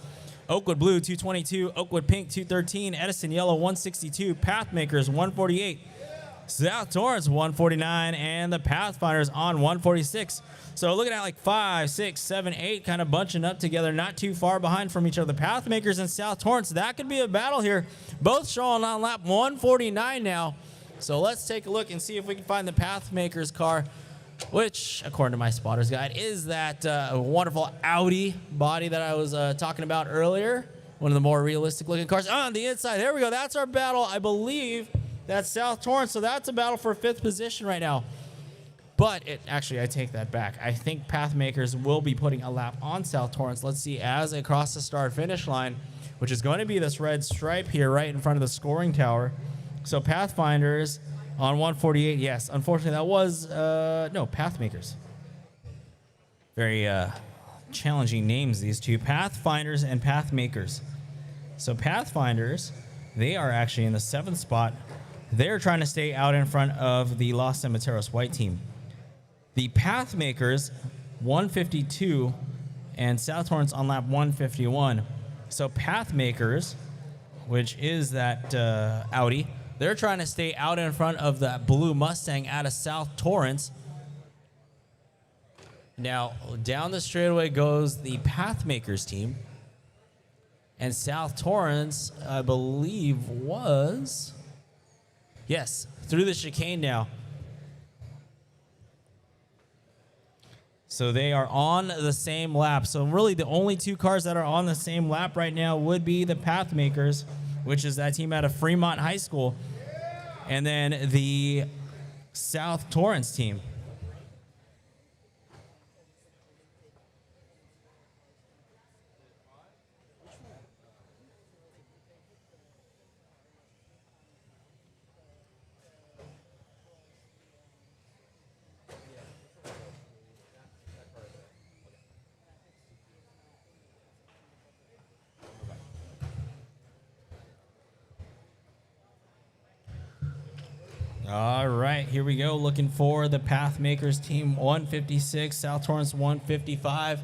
Oakwood Blue, 222. Oakwood Pink, 213. Edison Yellow, 162. Pathmakers, 148. South Torrance, 149. And the Pathfinders on 146. So looking at like 5, 6, 7, 8 kind of bunching up together, not too far behind from each other. The Pathmakers and South Torrance, that could be a battle here. Both showing on lap 149 now. So let's take a look and see if we can find the Pathmakers car, which, according to my spotter's guide, is that wonderful Audi body that I was talking about earlier. One of the more realistic looking cars. On the inside, there we go. That's our battle. I believe that's South Torrance. So that's a battle for 5th position right now. But actually, I take that back. I think Pathmakers will be putting a lap on South Torrance. Let's see as they cross the start-finish line, which is going to be this red stripe here right in front of the scoring tower. So Pathfinders on 148, yes. Unfortunately, that was, no, Pathmakers. Very challenging names, these two. Pathfinders and Pathmakers. So Pathfinders, they are actually in the 7th spot. They're trying to stay out in front of the Los Cementeros white team. The Pathmakers, 152, and South Torrance on lap 151. So Pathmakers, which is that Audi, they're trying to stay out in front of that blue Mustang out of South Torrance. Now, down the straightaway goes the Pathmakers team. And South Torrance, I believe, was... Yes, through the chicane now. So they are on the same lap. So really the only two cars that are on the same lap right now would be the Pathmakers, which is that team out of Fremont High School, and then the South Torrance team. All right, here we go. Looking for the Pathmakers team, 156, South Torrance 155.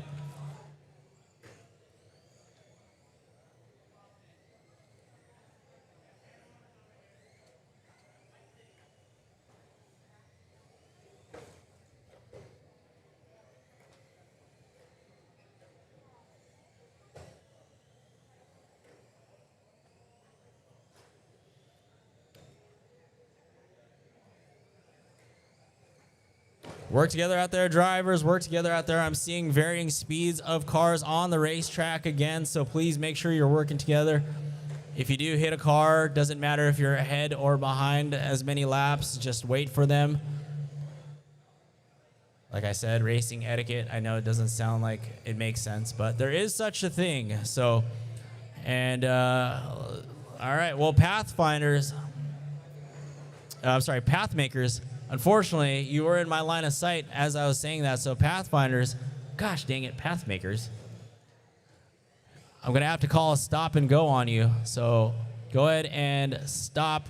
Work together out there, drivers. Work together out there. I'm seeing varying speeds of cars on the racetrack again, so please make sure you're working together. If you do hit a car, doesn't matter if you're ahead or behind as many laps, just wait for them. Like I said, racing etiquette, I know it doesn't sound like it makes sense, but there is such a thing. So, and, all right, well, Pathmakers, unfortunately, you were in my line of sight as I was saying that. So Pathfinders, gosh dang it, Pathmakers. I'm going to have to call a stop and go on you. So go ahead and stop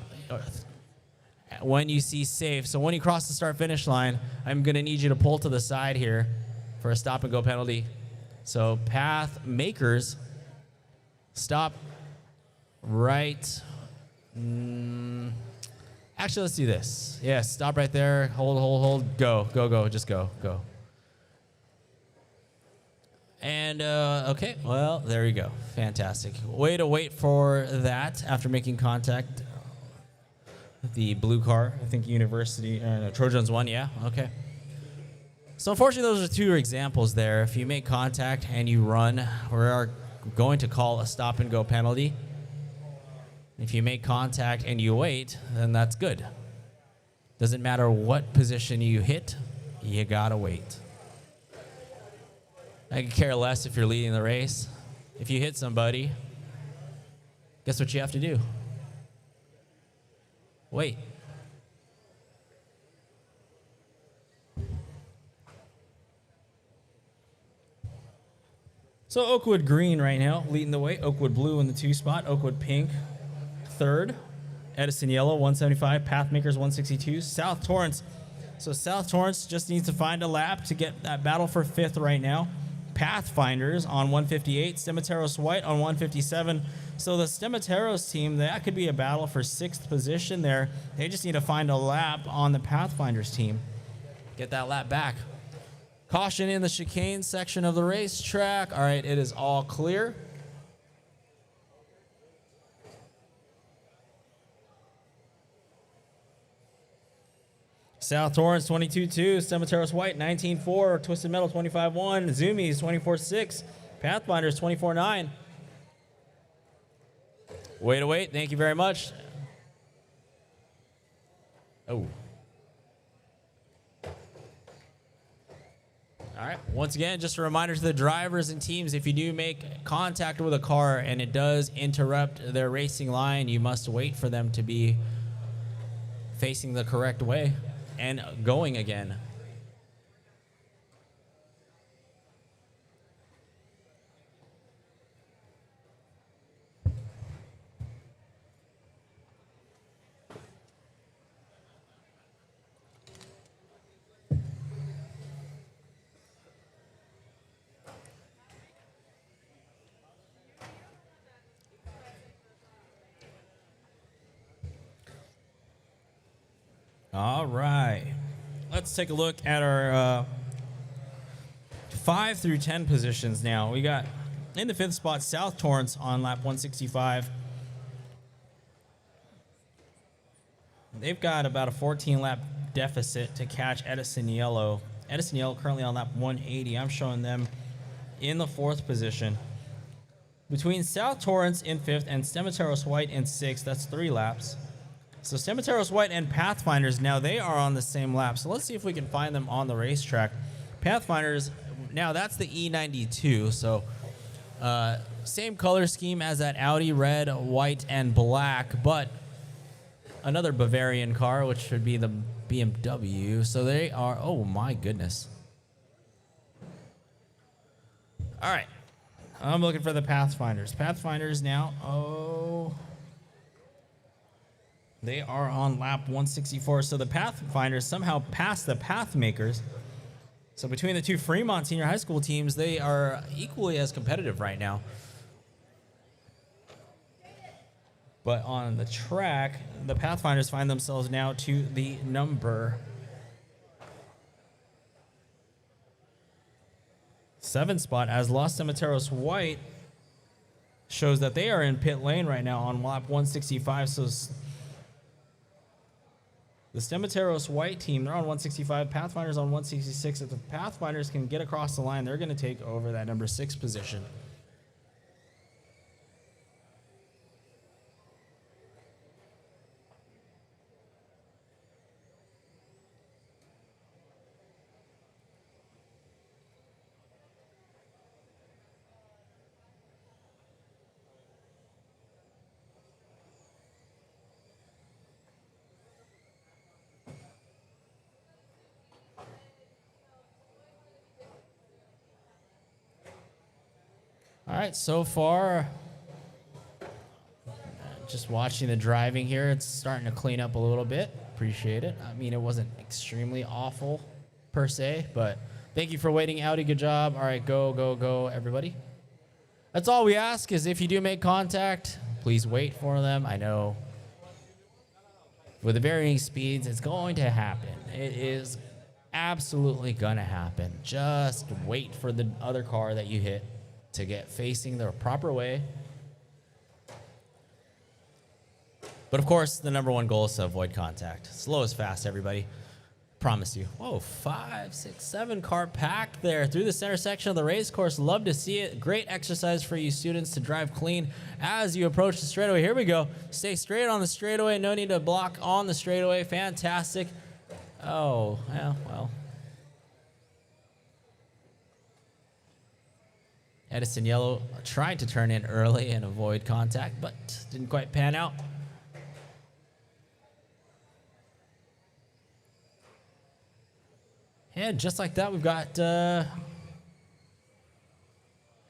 when you see safe. So when you cross the start-finish line, I'm going to need you to pull to the side here for a stop and go penalty. So Pathmakers, stop right. Actually, let's do this. Yeah, stop right there. Hold. Go. Just go. And, okay, well, there you go. Fantastic. Way to wait for that after making contact. The blue car, I think University, Trojans won, yeah, okay. So unfortunately, those are two examples there. If you make contact and you run, we are going to call a stop and go penalty. If you make contact and you wait, then that's good. Doesn't matter what position you hit, you gotta wait. I could care less if you're leading the race. If you hit somebody, guess what you have to do? Wait. So Oakwood Green right now leading the way. Oakwood Blue in the 2 spot. Oakwood Pink 3rd. Edison Yellow 175. Pathmakers 162. South Torrance So South Torrance just needs to find a lap to get that battle for 5th right now. Pathfinders on 158, Stemeteros White on 157. So the Stemeteros team, that could be a battle for 6th position there. They just need to find a lap on the Pathfinders team. Get that lap back. Caution in the chicane section of the racetrack. All right, it is all clear. South Torrance 22-2, Stemeteros White 19-4, Twisted Metal 25-1, Zoomies 24-6, Pathfinders 24-9. Way to wait. Thank you very much. Oh. All right. Once again, just a reminder to the drivers and teams, if you do make contact with a car and it does interrupt their racing line, you must wait for them to be facing the correct way and going again. All right. Let's take a look at our 5 through 10 positions now. We got in the 5th spot, South Torrance on lap 165. They've got about a 14-lap deficit to catch Edison Yellow. Edison Yellow currently on lap 180. I'm showing them in the 4th position. Between South Torrance in 5th and Stemeteros White in 6th, that's 3 laps. So Stemeteros White and Pathfinders, now they are on the same lap. So let's see if we can find them on the racetrack. Pathfinders, now that's the E92. So same color scheme as that Audi, red, white, and black, but another Bavarian car, which should be the BMW. So they are, oh my goodness. All right. I'm looking for the Pathfinders. Pathfinders now, they are on lap 164. So the Pathfinders somehow passed the Pathmakers. So between the two Fremont Senior High School teams, they are equally as competitive right now. But on the track, the Pathfinders find themselves now to the number 7 spot, as Los Stemeteros White shows that they are in pit lane right now on lap 165. So the Stemeteros White team, they're on 165, Pathfinders on 166. If the Pathfinders can get across the line, they're going to take over that number 6 position. All right, so far, just watching the driving here, it's starting to clean up a little bit. Appreciate it. I mean, it wasn't extremely awful per se, but thank you for waiting, Audi. Good job. All right, go, go, go, everybody. That's all we ask is if you do make contact, please wait for them. I know with the varying speeds, it's going to happen. It is absolutely going to happen. Just wait for the other car that you hit to get facing the proper way. But of course, the number one goal is to avoid contact. Slow is fast, everybody. Promise you. Whoa, 5, 6, 7 car packed there through the center section of the race course. Love to see it. Great exercise for you students to drive clean as you approach the straightaway. Here we go. Stay straight on the straightaway. No need to block on the straightaway. Fantastic. Oh, yeah, well. Edison Yellow tried to turn in early and avoid contact, but didn't quite pan out. And just like that, we've got,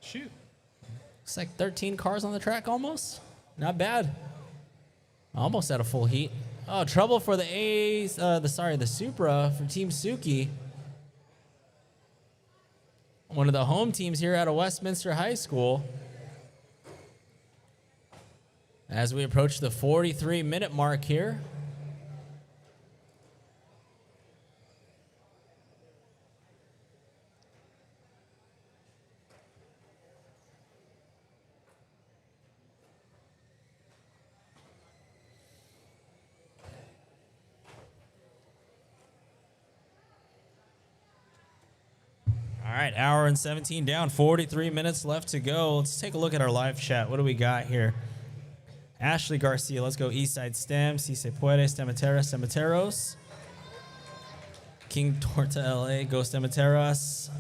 shoot, looks like 13 cars on the track almost. Not bad. Almost at a full heat. Oh, trouble for the A's. The Supra from Team Suki. One of the home teams here out of Westminster High School. As we approach the 43-minute mark here. All right, hour and 17 down, 43 minutes left to go. Let's take a look at our live chat. What do we got here? Ashley Garcia, let's go Eastside Stem. Si se puede, Stematera, Stemateros. King Torta LA, go Stemateras.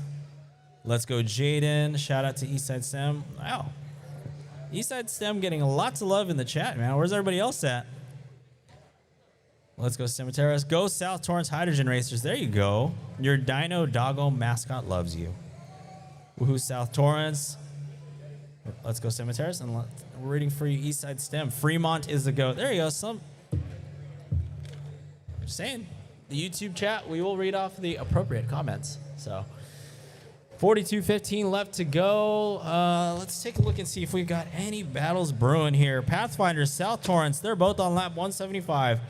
Let's go Jaden. Shout out to Eastside Stem. Wow. Eastside Stem getting lots of love in the chat, man. Where's everybody else at? Let's go Stemateras. Go South Torrance Hydrogen Racers. There you go. Your Dino Doggo mascot loves you. Woohoo South Torrance. Let's go Stemateras. And we're reading for you Eastside Stem. Fremont is the GOAT. There you go. Just saying. The YouTube chat, we will read off the appropriate comments. So 42:15 left to go. Let's take a look and see if we've got any battles brewing here. Pathfinders, South Torrance, they're both on lap 175.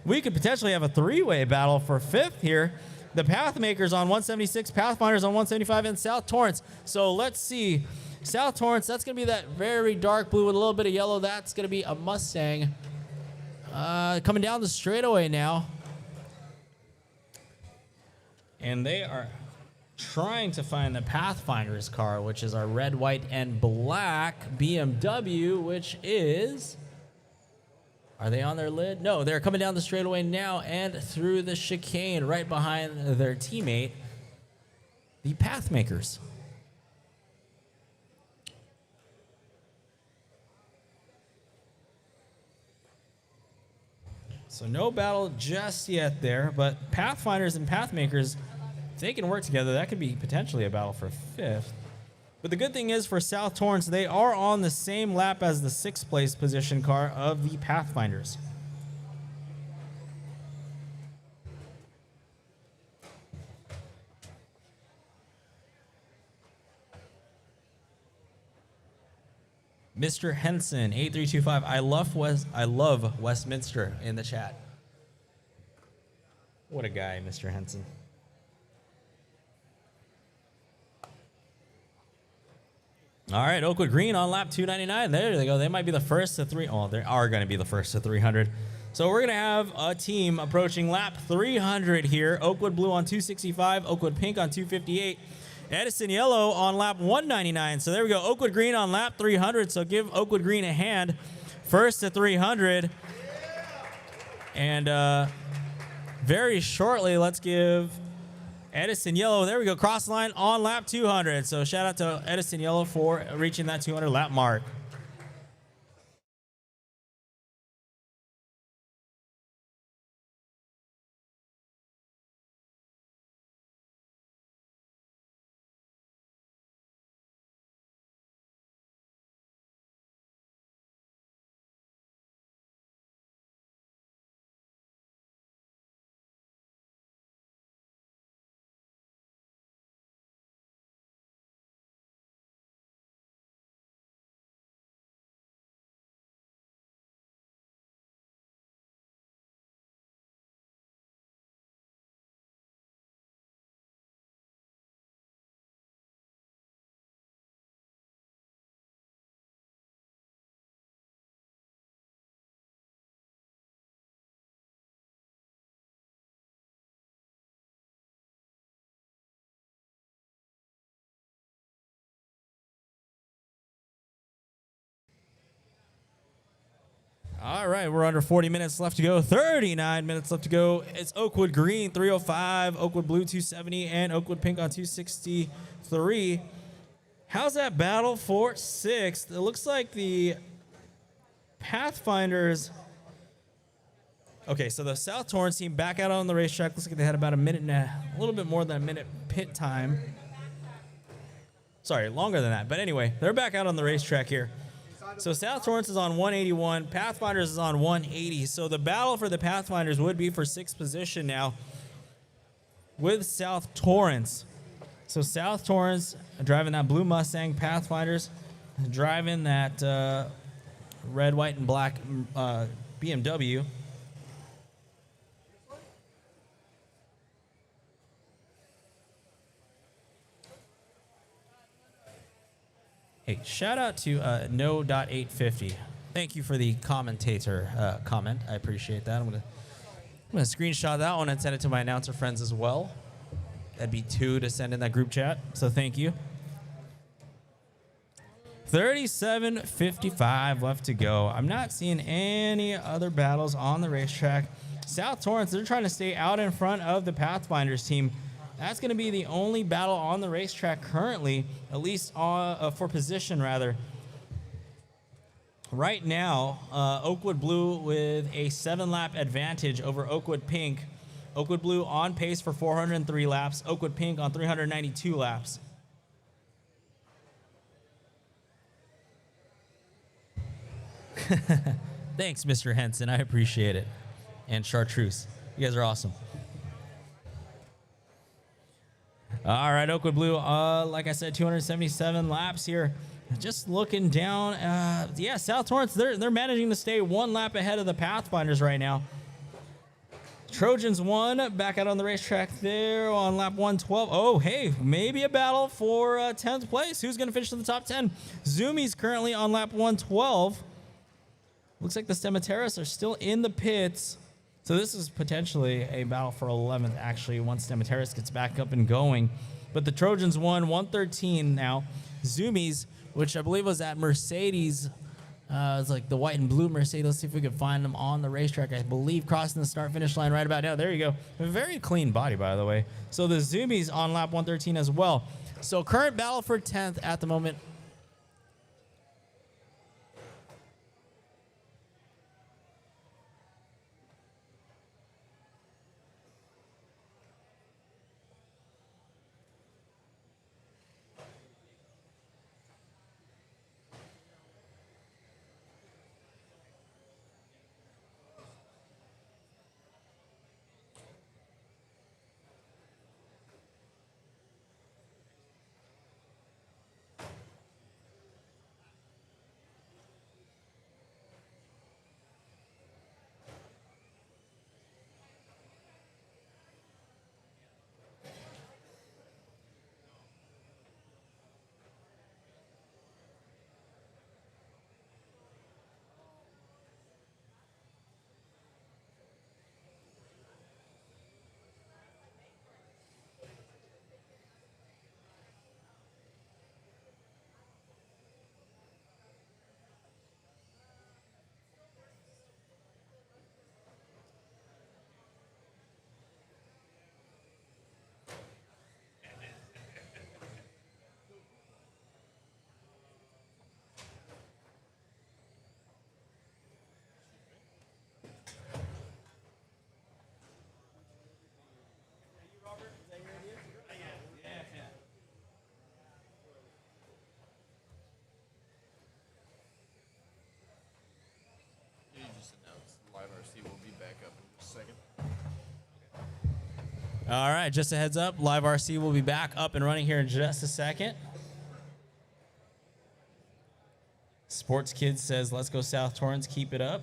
We could potentially have a three-way battle for fifth here. The Pathmakers on 176, Pathfinders on 175, and South Torrance. So let's see. South Torrance, that's going to be that very dark blue with a little bit of yellow. That's going to be a Mustang. Coming down the straightaway now. And they are trying to find the Pathfinder's car, which is our red, white, and black BMW, which is... Are they on their lid? No, they're coming down the straightaway now and through the chicane right behind their teammate, the Pathmakers. So no battle just yet there, but Pathfinders and Pathmakers, if they can work together, that could be potentially a battle for fifth. But the good thing is for South Torrance, they are on the same lap as the sixth place position car of the Pathfinders. Mr. Henson, 8325. I love Westminster in the chat. What a guy, Mr. Henson. All right, Oakwood Green on lap 299. There they go. They might be the first to three. Oh, they are going to be the first to 300. So we're going to have a team approaching lap 300 here. Oakwood Blue on 265, Oakwood Pink on 258, Edison Yellow on lap 199. So there we go. Oakwood Green on lap 300. So give Oakwood Green a hand. First to 300. And very shortly, let's give Edison Yellow. There we go. Cross the line on lap 200. So shout out to Edison Yellow for reaching that 200 lap mark. All right, we're under 40 minutes left to go. 39 minutes left to go. It's Oakwood Green 305, Oakwood Blue 270, and Oakwood Pink on 263. How's that battle for sixth? It looks like the Pathfinders. Okay, so the South Torrance team back out on the racetrack. Looks like they had about a little bit more than a minute pit time. Sorry, longer than that. But anyway, they're back out on the racetrack here. So South Torrance is on 181. Pathfinders is on 180. So the battle for the Pathfinders would be for 6th position now with South Torrance. So South Torrance driving that blue Mustang. Pathfinders driving that red, white, and black BMW. Hey, shout out to no.850. Thank you for the commentator comment. I appreciate that. I'm gonna screenshot that one and send it to my announcer friends as well. That'd be 2 to send in that group chat. So thank you. 37:55 left to go. I'm not seeing any other battles on the racetrack. South Torrance, they're trying to stay out in front of the Pathfinders team. That's going to be the only battle on the racetrack currently, at least for position, rather. Right now, Oakwood Blue with a 7-lap advantage over Oakwood Pink. Oakwood Blue on pace for 403 laps. Oakwood Pink on 392 laps. Thanks, Mr. Henson. I appreciate it. And Chartreuse. You guys are awesome. All right, Oakwood Blue, like I said, 277 laps here. Just looking down, yeah, South Torrance, they're managing to stay 1 lap ahead of the Pathfinders right now. Trojans won, back out on the racetrack there on lap 112. Oh, hey, maybe a battle for 10th place. Who's going to finish in the top 10? Zoomies currently on lap 112. Looks like the Stemateras are still in the pits. So this is potentially a battle for 11th, actually, once Stemateras gets back up and going. But the Trojans won 113 now. Zoomies, which I believe was at Mercedes, it's like the white and blue Mercedes. Let's see if we can find them on the racetrack. I believe crossing the start-finish line right about now. There you go. A very clean body, by the way. So the Zoomies on lap 113 as well. So current battle for 10th at the moment. You just announced Live RC will be back up in just a second. All right, just a heads up. Live RC will be back up and running here in just a second. Sports Kids says, let's go South Torrance, keep it up.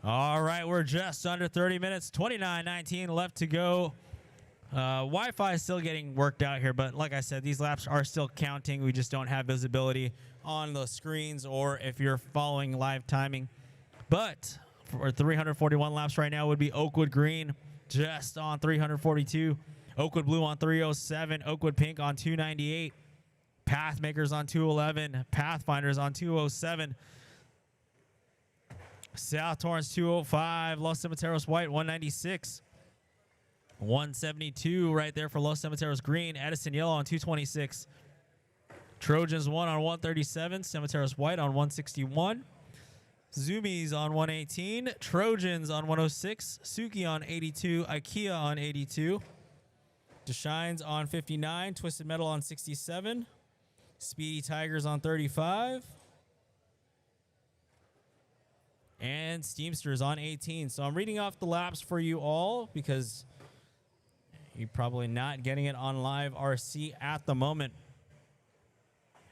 All right, we're just under 30 minutes, 29:19 left to go. Wi-Fi is still getting worked out here, but like I said, these laps are still counting. We just don't have visibility on the screens or if you're following live timing. But for 341 laps right now would be Oakwood Green just on 342, Oakwood Blue on 307, Oakwood Pink on 298, Pathmakers on 211, Pathfinders on 207, South Torrance 205, Los Cementeros White 196, 172 right there for Los Cementeros Green, Edison Yellow on 226, Trojans 1 on 137, Cementeros White on 161, Zoomies on 118, Trojans on 106, Suki on 82, IKEA on 82, Deshines on 59, Twisted Metal on 67, Speedy Tigers on 35, and Steamsters on 18. So I'm reading off the laps for you all because you're probably not getting it on live RC at the moment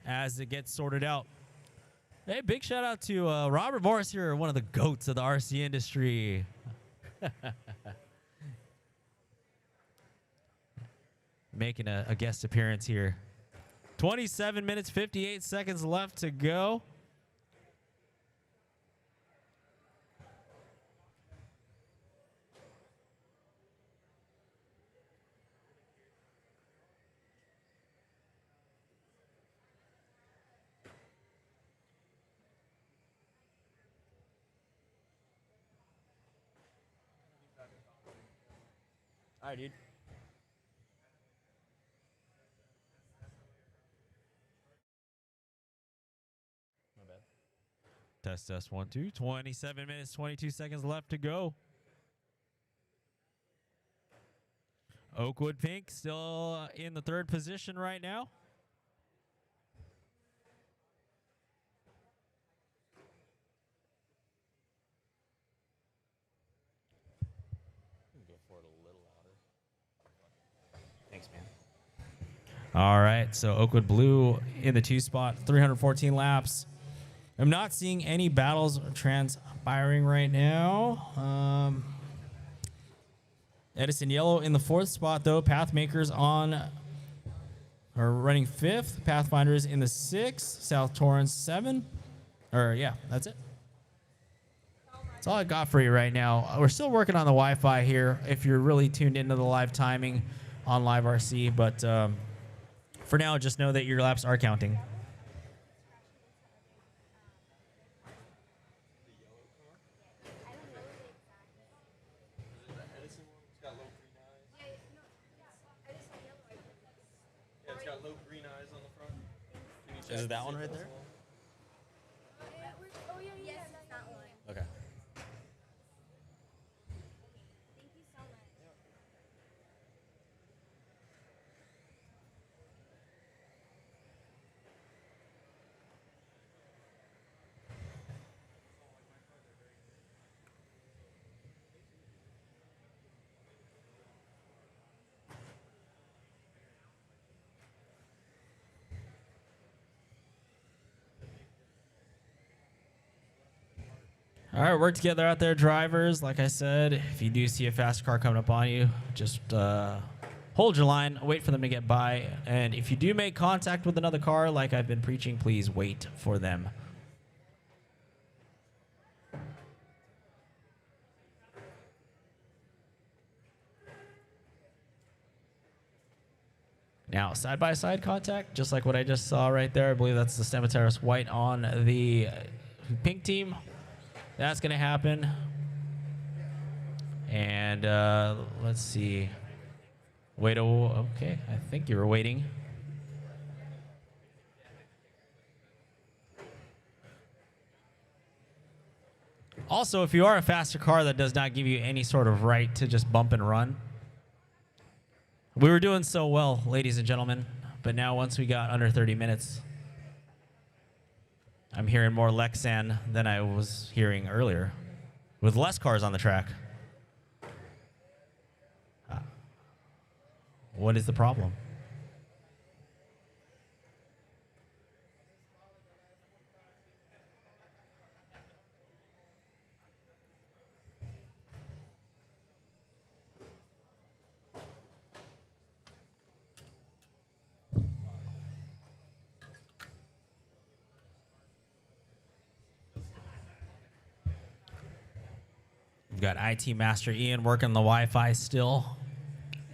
as it gets sorted out. Hey, big shout out to Robert Morris here, one of the GOATs of the RC industry. Making a guest appearance here. 27 minutes, 58 seconds left to go. All right, dude. My bad. Test 1 2. 27 minutes, 22 seconds left to go. Oakwood Pink still in the third position right now. Go for it a little louder. Thanks, man. All right, so Oakwood Blue in the 2 spot, 314 laps. I'm not seeing any battles transpiring right now. Edison Yellow in the 4th spot, though. Pathmakers are running 5th. Pathfinders in the 6th. South Torrance 7. Yeah, that's it. That's all I got for you right now. We're still working on the Wi-Fi here if you're really tuned into the live timing on Live RC, but for now, just know that your laps are counting. Is it that one right there? Oh, yeah, yes, that one. Okay. Thank you so much. All right, work together out there, drivers. Like I said, if you do see a fast car coming up on you, just hold your line, wait for them to get by. And if you do make contact with another car, like I've been preaching, please wait for them. Now, side-by-side contact, just like what I just saw right there. I believe that's the Cementeros White on the pink team. That's going to happen. And let's see. Wait, okay. I think you were waiting. Also, if you are a faster car that does not give you any sort of right to just bump and run. We were doing so well, ladies and gentlemen, but now once we got under 30 minutes, I'm hearing more Lexan than I was hearing earlier, with less cars on the track. What is the problem? We've got IT Master Ian working the Wi-Fi still.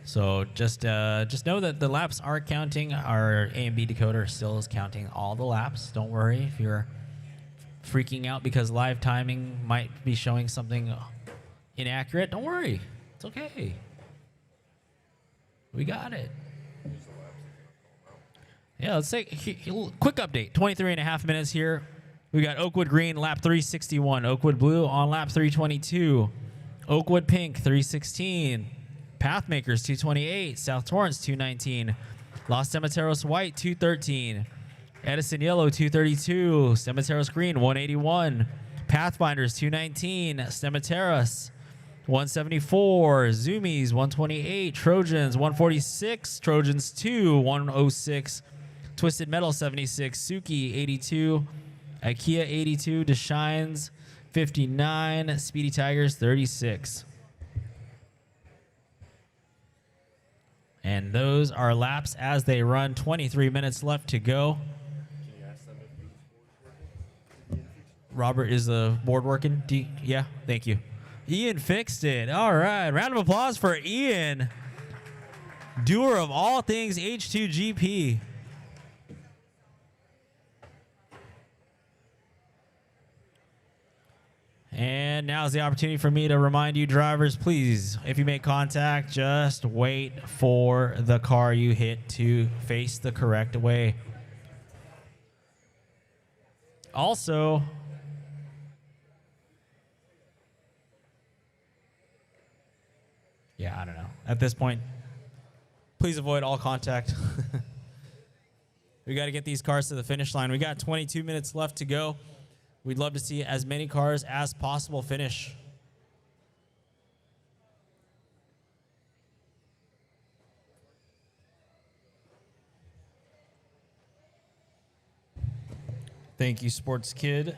So just know that the laps are counting. Our A and B decoder still is counting all the laps. Don't worry if you're freaking out because live timing might be showing something inaccurate. Don't worry. It's okay. We got it. Yeah, let's take a quick update. 23 and a half minutes here. We got Oakwood Green, lap 361. Oakwood Blue on lap 322. Oakwood Pink, 316. Pathmakers, 228. South Torrance, 219. Los Cementeros White, 213. Edison Yellow, 232. Cementeros Green, 181. Pathfinders, 219. Cementeros, 174. Zoomies, 128. Trojans, 146. Trojans 2, 106. Twisted Metal, 76. Suki, 82. IKEA, 82. Deshines, 59. Speedy Tigers, 36. And those are laps as they run. 23 minutes left to go. Robert, is the board working? Yeah, thank you. Ian fixed it. All right. Round of applause for Ian, doer of all things H2GP. And now's the opportunity for me to remind you drivers, please, if you make contact, just wait for the car you hit to face the correct way. Also, yeah, I don't know. At this point, please avoid all contact. We got to get these cars to the finish line. We got 22 minutes left to go. We'd love to see as many cars as possible finish. Thank you, Sports Kid. It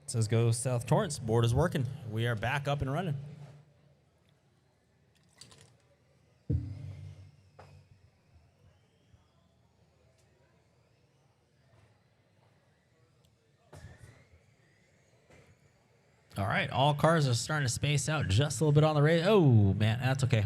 says go South Torrance. Board is working. We are back up and running. All right, all cars are starting to space out just a little bit on the race. Oh, man, that's okay.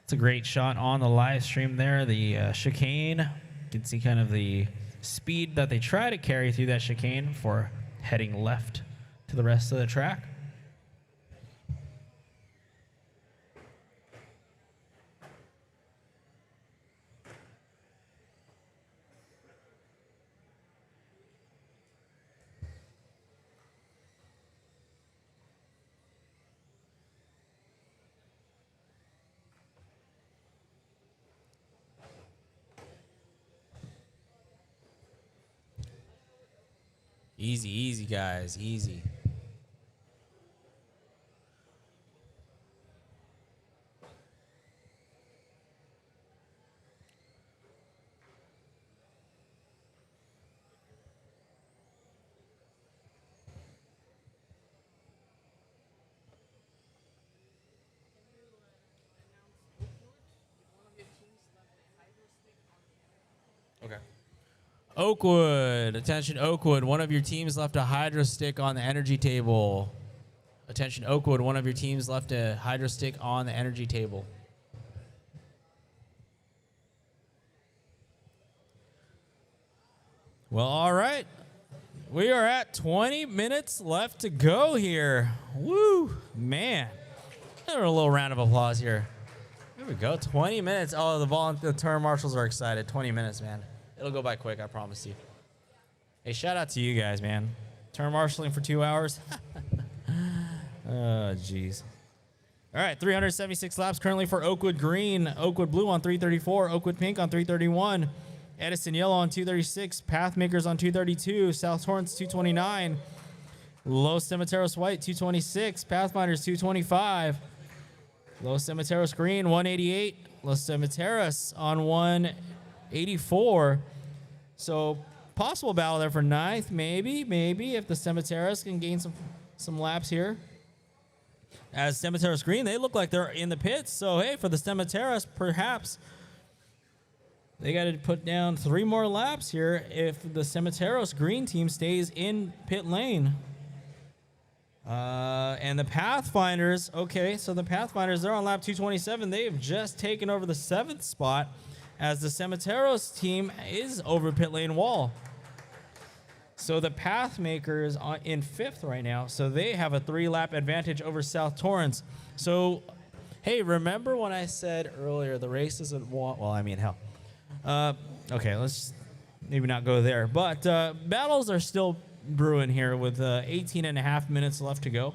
It's a great shot on the live stream there. The chicane, you can see kind of the speed that they try to carry through that chicane for heading left to the rest of the track. Easy, easy, guys, easy. Okay. Oakwood, attention Oakwood, one of your teams left a hydro stick on the energy table. Attention Oakwood, one of your teams left a hydro stick on the energy table. Well, all right. We are at 20 minutes left to go here. Woo, man. A little round of applause here. Here we go, 20 minutes. Oh, the turn marshals are excited. 20 minutes, man. It'll go by quick, I promise you. Hey, shout out to you guys, man. Turn marshaling for 2 hours. Oh, jeez. All right, 376 laps currently for Oakwood Green. Oakwood Blue on 334. Oakwood Pink on 331. Edison Yellow on 236. Pathmakers on 232. South Torrance 229. Los Cementeros White 226. Pathfinders 225. Los Cementeros Green 188. Los Cementeros on 184. So possible battle there for ninth, maybe if the Cementeros can gain some laps here. As Cementeros Green, they look like they're in the pits. So hey, for the Cementeros, perhaps They got to put down 3 more laps here if the Cementeros green team stays in pit lane. And the Pathfinders, okay, so the Pathfinders, they're on lap 227. They have just taken over the 7th spot as the Cementeros team is over pit lane wall. So the Pathmakers are in 5th right now, so they have a 3-lap advantage over South Torrance. So, hey, remember when I said earlier the race isn't well, I mean, hell. Okay, let's maybe not go there. But battles are still brewing here with 18 and a half minutes left to go.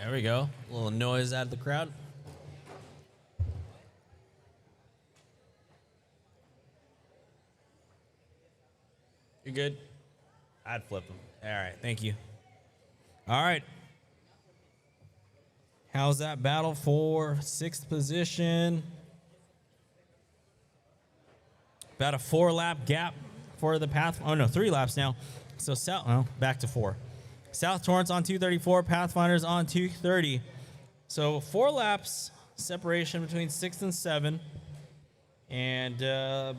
There we go. A little noise out of the crowd. You good? I'd flip them. All right, thank you. All right. How's that battle for 6th position? About a 4-lap gap for the path. Oh, no, 3 laps now. So, back to 4. South Torrance on 234, Pathfinders on 230. So 4 laps separation between 6th and 7th. And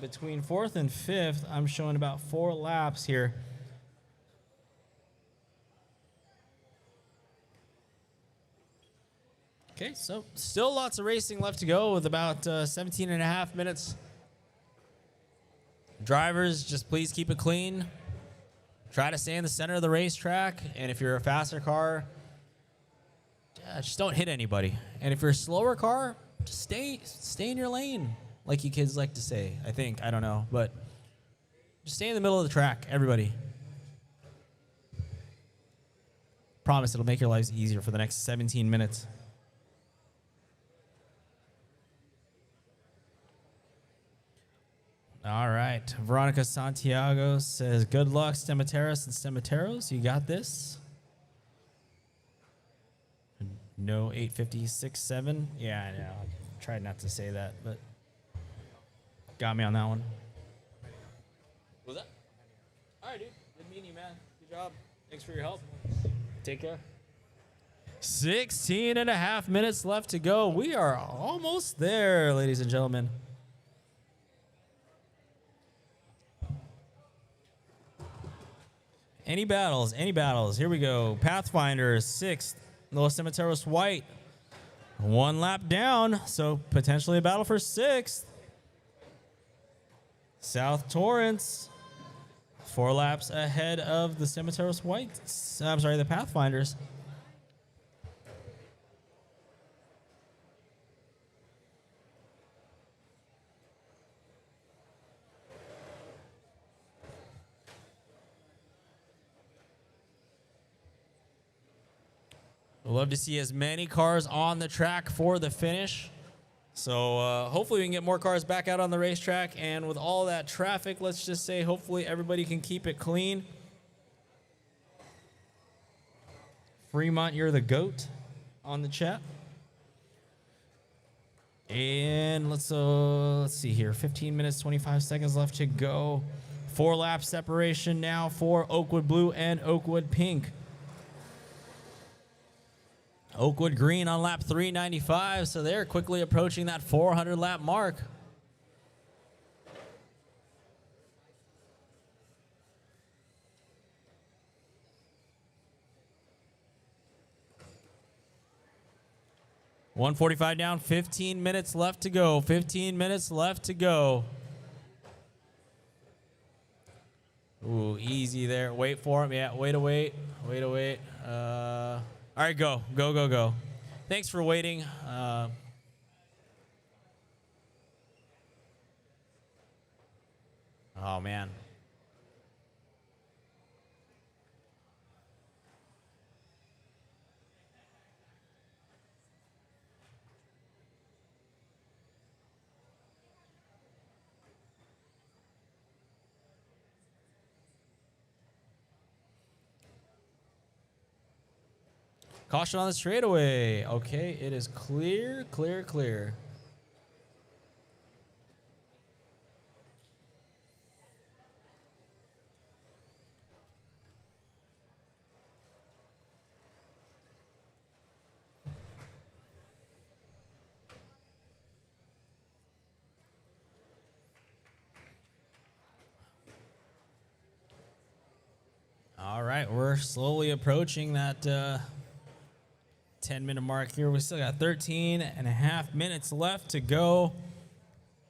between 4th and 5th, I'm showing about 4 laps here. Okay, so still lots of racing left to go with about 17 and a half minutes. Drivers, just please keep it clean. Try to stay in the center of the racetrack. And if you're a faster car, just don't hit anybody. And if you're a slower car, just stay in your lane, like you kids like to say. I think, I don't know, but just stay in the middle of the track, everybody. Promise it'll make your lives easier for the next 17 minutes. All right. Veronica Santiago says, good luck, Stemeteros and Stemeteros. You got this. No 856.7. Yeah, I know. I tried not to say that, but got me on that one. Was that? All right, dude. Good meeting you, man. Good job. Thanks for your help. Take care. 16 and a half minutes left to go. We are almost there, ladies and gentlemen. Any battles? Any battles? Here we go. Pathfinders, 6th. Los Cementeros White. 1 lap down, so potentially a battle for 6th. South Torrance, 4 laps ahead of the Cementeros White. I'm sorry, the Pathfinders. We'd love to see as many cars on the track for the finish. So hopefully we can get more cars back out on the racetrack. And with all that traffic, let's just say hopefully everybody can keep it clean. Fremont, you're the GOAT on the chat. And let's see here. 15 minutes, 25 seconds left to go. 4 lap separation now for Oakwood Blue and Oakwood Pink. Oakwood Green on lap 395, so they're quickly approaching that 400 lap mark. $145 down, 15 minutes left to go. 15 minutes left to go. Ooh, easy there. Wait for him. Yeah, way to wait. Way to wait. All right, go. Go, go, go. Thanks for waiting. Oh, man. Caution on the straightaway. Okay, it is clear, clear, clear. right, we're slowly approaching that 10-minute mark here. We still got 13 and a half minutes left to go.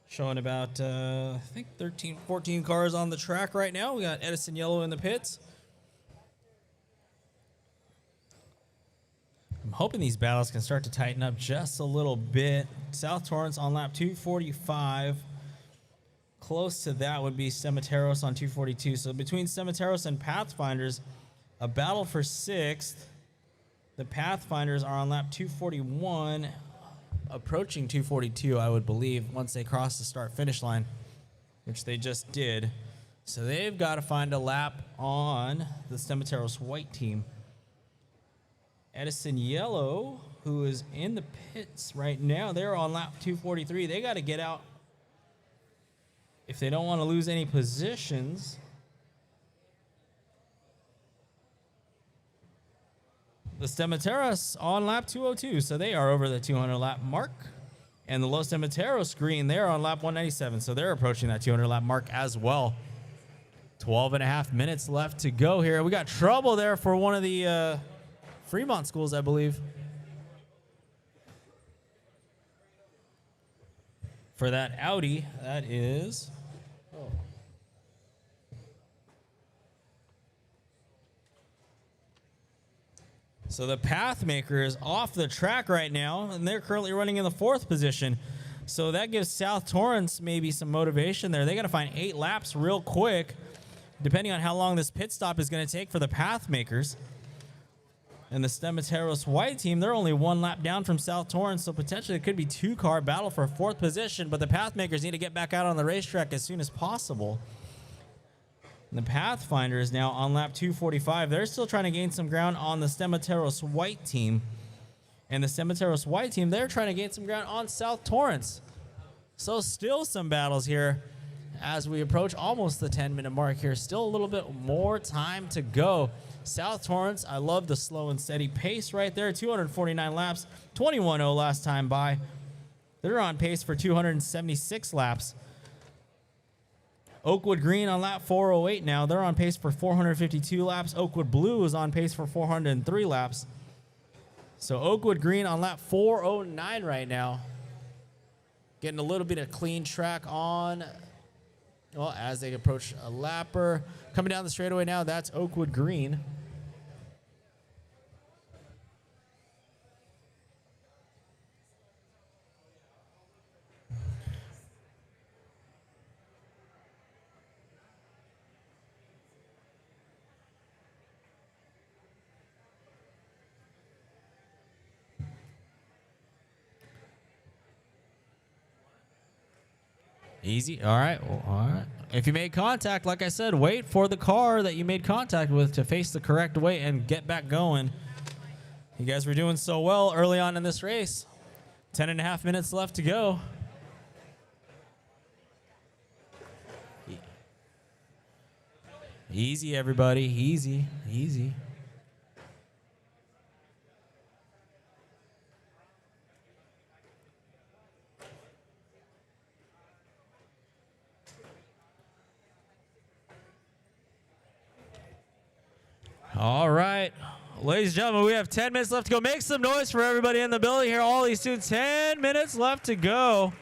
Showing about, I think 13, 14 cars on the track right now. We got Edison Yellow in the pits. I'm hoping these battles can start to tighten up just a little bit. South Torrance on lap 245. Close to that would be Cementeros on 242. So between Cementeros and Pathfinders, a battle for 6th. The Pathfinders are on lap 241, approaching 242, I would believe, once they cross the start-finish line, which they just did. So they've got to find a lap on the Cementeros white team. Edison Yellow, who is in the pits right now, they're on lap 243. They got to get out if they don't want to lose any positions. The Cementeros on lap 202, so they are over the 200 lap mark. And the Los Cementeros green, they're on lap 197, so they're approaching that 200 lap mark as well. 12 and a half minutes left to go here. We got trouble there for one of the Fremont schools, I believe. For that Audi, that is... So the Pathmaker is off the track right now, and they're currently running in the 4th position. So that gives South Torrance maybe some motivation there. They got to find 8 laps real quick, depending on how long this pit stop is going to take for the Pathmakers. And the Cementeros white team, they're only 1 lap down from South Torrance, so potentially it could be 2-car battle for 4th position, but the Pathmakers need to get back out on the racetrack as soon as possible. And the Pathfinder is now on lap 245. They're still trying to gain some ground on the Cementeros white team. And the Cementeros white team, they're trying to gain some ground on South Torrance. So still some battles here as we approach almost the 10-minute mark here. Still a little bit more time to go. South Torrance, I love the slow and steady pace right there. 249 laps, 21.0 last time by. They're on pace for 276 laps. Oakwood Green on lap 408 now. They're on pace for 452 laps. Oakwood Blue is on pace for 403 laps. So Oakwood Green on lap 409 right now. Getting a little bit of clean track on, well, as they approach a lapper. Coming down the straightaway now, that's Oakwood Green. Easy. All right. Well, all right. If you made contact, like I said, wait for the car that you made contact with to face the correct way and get back going. You guys were doing so well early on in this race. 10 and a half minutes left to go. Easy, everybody. Easy. Easy. All right, ladies and gentlemen, we have 10 minutes left to go. Make some noise for everybody in the building here. All these students, 10 minutes left to go.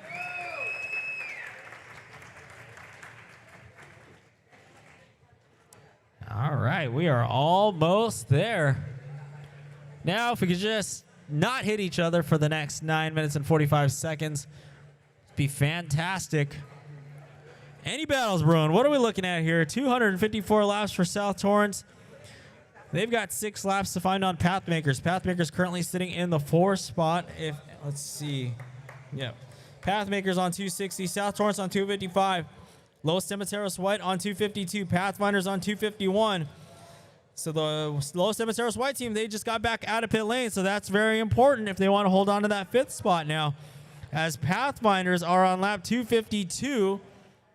All right, we are almost there. Now, if we could just not hit each other for the next 9 minutes and 45 seconds, it'd be fantastic. Any battles, Bruin? What are we looking at here? 254 laps for South Torrance. They've got 6 laps to find on Pathmakers. Pathmakers currently sitting in the 4th spot. Let's see. Yeah. Pathmakers on 260. South Torrance on 255. Los Cementeros White on 252. Pathfinders on 251. So the Los Cementeros White team, they just got back out of pit lane. So that's very important if they want to hold on to that 5th spot now. As Pathfinders are on lap 252,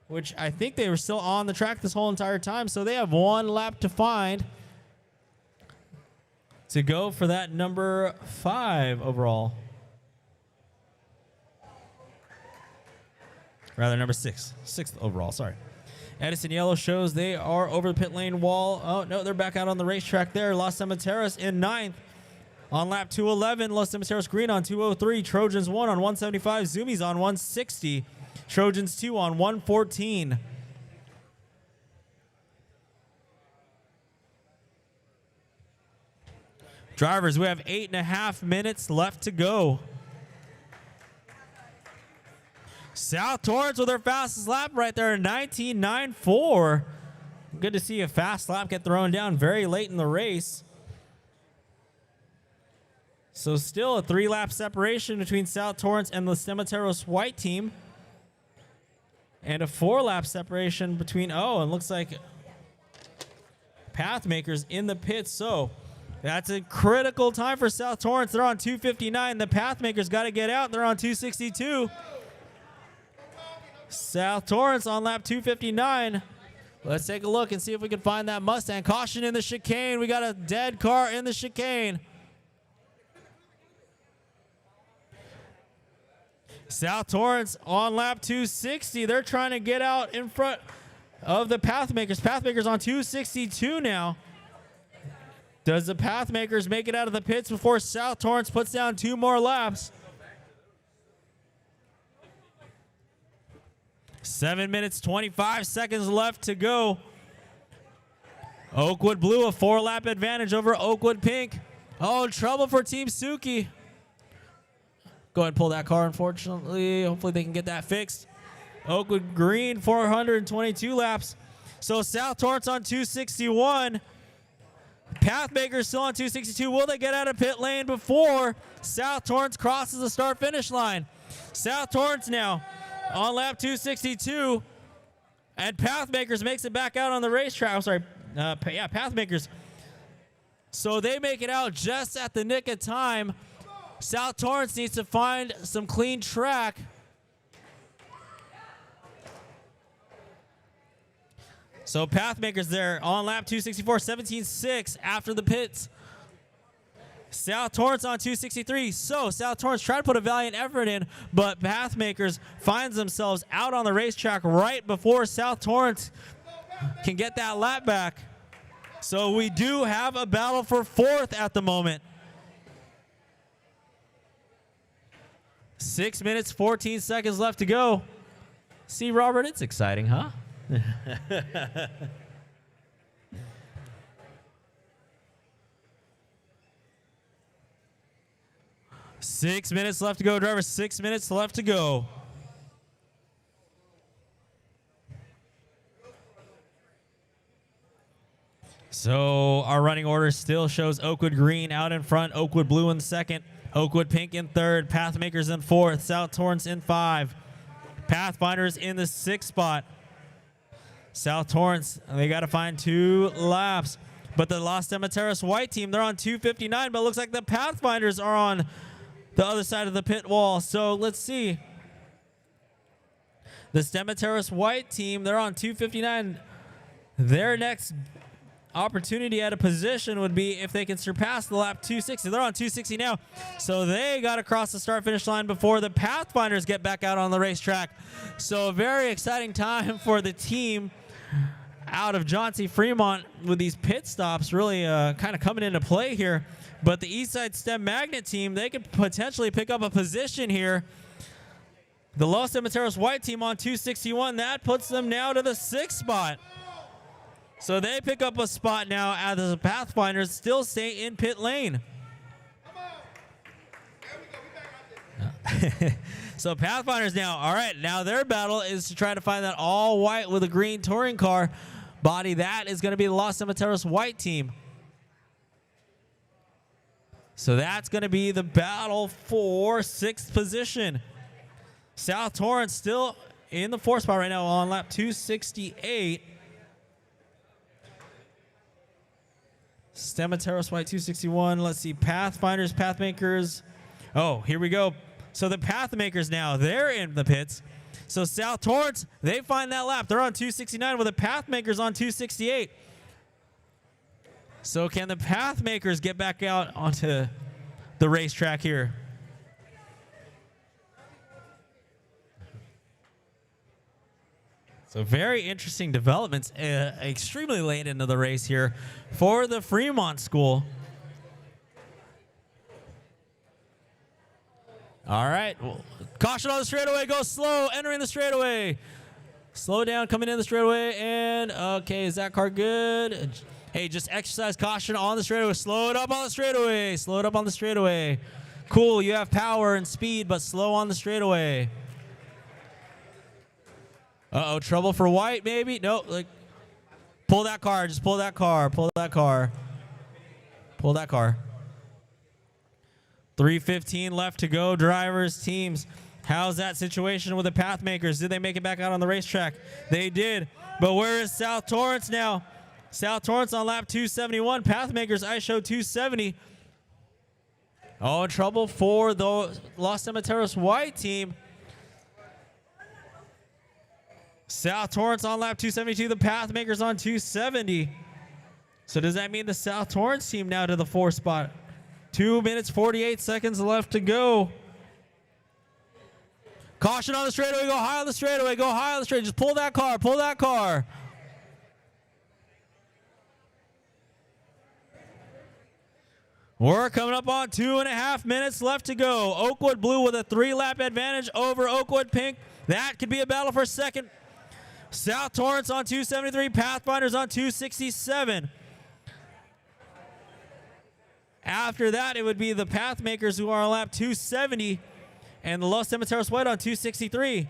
which I think they were still on the track this whole entire time. So they have 1 lap to find to go for that number 5 overall. Rather, number 6. 6th overall, sorry. Edison Yellow shows they are over the pit lane wall. Oh, no, they're back out on the racetrack there. Los Cementeros in 9th. On lap 211, Los Cementeros green on 203. Trojans 1 on 175. Zoomies on 160. Trojans 2 on 114. Drivers, we have 8.5 minutes left to go. South Torrance with their fastest lap right there, 19.94. Good to see a fast lap get thrown down very late in the race. So still a 3-lap separation between South Torrance and the Cementeros white team. And a 4-lap separation between, and looks like Pathmakers in the pits. So that's a critical time for South Torrance. They're on 259. The Pathmakers got to get out. They're on 262. South Torrance on lap 259. Let's take a look and see if we can find that Mustang. Caution in the chicane. We got a dead car in the chicane. South Torrance on lap 260. They're trying to get out in front of the Pathmakers. Pathmakers on 262 now. Does the Pathmakers make it out of the pits before South Torrance puts down 2 more laps? 7 minutes, 25 seconds left to go. Oakwood Blue, a 4-lap advantage over Oakwood Pink. Oh, trouble for Team Suki. Go ahead and pull that car, unfortunately. Hopefully they can get that fixed. Oakwood Green, 422 laps. So South Torrance on 261. Pathmakers still on 262. Will they get out of pit lane before South Torrance crosses the start-finish line? South Torrance now on lap 262. And Pathmakers makes it back out on the racetrack. I'm sorry. Pathmakers. So they make it out just at the nick of time. South Torrance needs to find some clean track. So Pathmakers there on lap 264, 17.6 after the pits. South Torrance on 263. So South Torrance tried to put a valiant effort in, but Pathmakers finds themselves out on the racetrack right before South Torrance can get that lap back. So we do have a battle for 4th at the moment. 6 minutes, 14 seconds left to go. See, Robert, it's exciting, huh? 6 minutes left to go, driver. 6 minutes left to go. So our running order still shows Oakwood Green out in front, Oakwood Blue in second, Oakwood Pink in third, Pathmakers in fourth, South Torrance in 5, Pathfinders in the 6th spot. South Torrance, they got to find 2 laps. But the Los Cementeros white team, they're on 259, but it looks like the Pathfinders are on the other side of the pit wall. So let's see. The Cementeros white team, they're on 259. Their next opportunity at a position would be if they can surpass the lap 260. They're on 260 now, so they got to cross the start-finish line before the Pathfinders get back out on the racetrack. So a very exciting time for the team out of John C. Fremont with these pit stops really kind of coming into play here. But the Eastside STEM Magnet team, they could potentially pick up a position here. The Los Cementeros white team on 261, that puts them now to the 6th spot. So they pick up a spot now as the Pathfinders still stay in pit lane. So Pathfinders now, all right, now their battle is to try to find that all white with a green touring car body. That is going to be the Los Cementeros white team. So that's going to be the battle for 6th position. South Torrance still in the 4th spot right now on lap 268. Cementeros white 261. Let's see, Pathfinders, Pathmakers. Oh, here we go. So the Pathmakers now, they're in the pits. So South Torrance, they find that lap. They're on 269 with the Pathmakers on 268. So can the Pathmakers get back out onto the racetrack here? So very interesting developments extremely late into the race here for the Fremont School. All right. Well, caution on the straightaway. Go slow. Entering the straightaway. Slow down coming in the straightaway. And, okay, is that car good? Hey, just exercise caution on the straightaway. Slow it up on the straightaway. Slow it up on the straightaway. Cool. You have power and speed, but slow on the straightaway. Uh-oh, trouble for white, maybe? No, like, pull that car. Just pull that car. Pull that car. Pull that car. 3:15 left to go, drivers, teams. How's that situation with the path makers? Did they make it back out on the racetrack? They did. But where is South Torrance now? South Torrance on lap 271. Path makers, I show 270. Oh, trouble for the Los Cementeros white team. South Torrance on lap 272. The path makers on 270. So does that mean the South Torrance team now to the 4th spot? 2 minutes, 48 seconds left to go. Caution on the straightaway. Go high on the straightaway. Go high on the straightaway. Just pull that car. Pull that car. We're coming up on 2.5 minutes left to go. Oakwood Blue with a 3-lap advantage over Oakwood Pink. That could be a battle for second. South Torrance on 273. Pathfinders on 267. After that, it would be the Pathmakers who are on lap 270 and the Los Cementeros White on 263.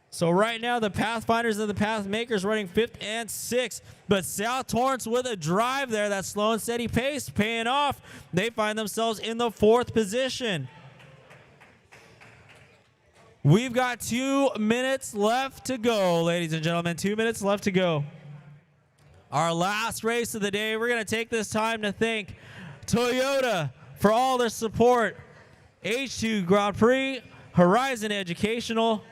So right now, the Pathfinders and the Pathmakers running 5th and 6th. But South Torrance with a drive there, that slow and steady pace paying off. They find themselves in the 4th position. We've got 2 minutes left to go, ladies and gentlemen. 2 minutes left to go. Our last race of the day, we're going to take this time to thank Toyota for all their support, H2 Grand Prix, Horizon Educational,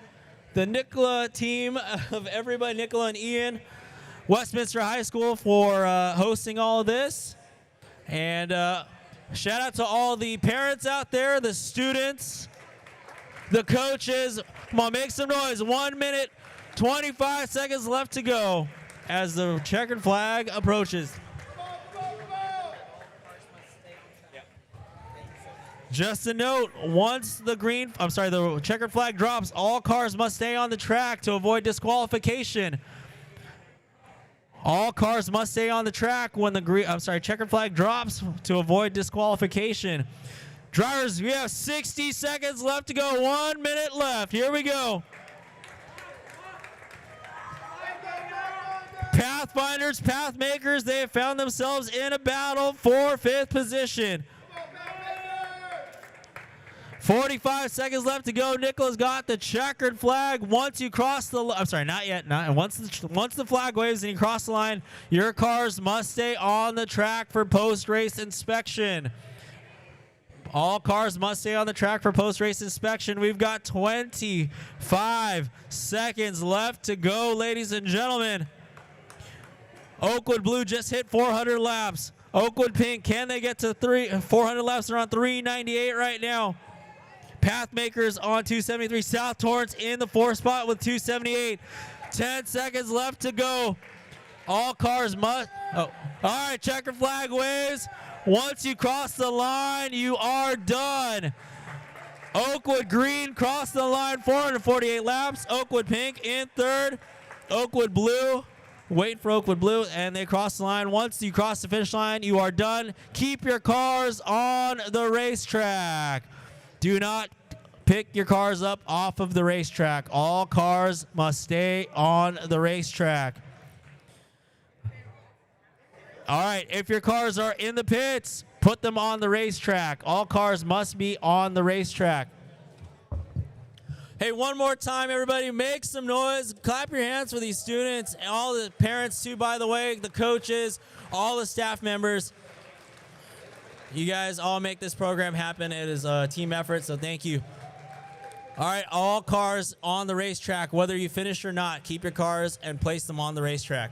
the Nicola team of everybody, Nicola and Ian, Westminster High School for hosting all of this, and shout out to all the parents out there, the students, the coaches. Come on, make some noise. 1 minute, 25 seconds left to go as the checkered flag approaches. Just a note, once the checkered flag drops, all cars must stay on the track to avoid disqualification. All cars must stay on the track when the checkered flag drops to avoid disqualification. Drivers, we have 60 seconds left to go. 1 minute left. Here we go. Pathfinders, Pathmakers, they have found themselves in a battle for 5th position. 45 seconds left to go. Nicola's got the checkered flag. Once you cross the not yet. Once the flag waves and you cross the line, your cars must stay on the track for post-race inspection. All cars must stay on the track for post-race inspection. We've got 25 seconds left to go, ladies and gentlemen. Oakwood Blue just hit 400 laps. Oakwood Pink, can they get to 400 laps? They're on 398 right now. Pathmakers on 273. South Torrance in the 4th spot with 278. 10 seconds left to go. All cars must. All right, checkered flag waves. Once you cross the line, you are done. Oakwood Green crossed the line, 448 laps. Oakwood Pink in 3rd. Oakwood Blue, wait for Oakwood Blue, and they cross the line. Once you cross the finish line, you are done. Keep your cars on the racetrack. Do not pick your cars up off of the racetrack. All cars must stay on the racetrack. All right, if your cars are in the pits, put them on the racetrack. All cars must be on the racetrack. Hey, one more time, everybody, make some noise. Clap your hands for these students, and all the parents too, by the way, the coaches, all the staff members. You guys all make this program happen. It is a team effort, so thank you. All right, all cars on the racetrack, whether you finish or not, keep your cars and place them on the racetrack.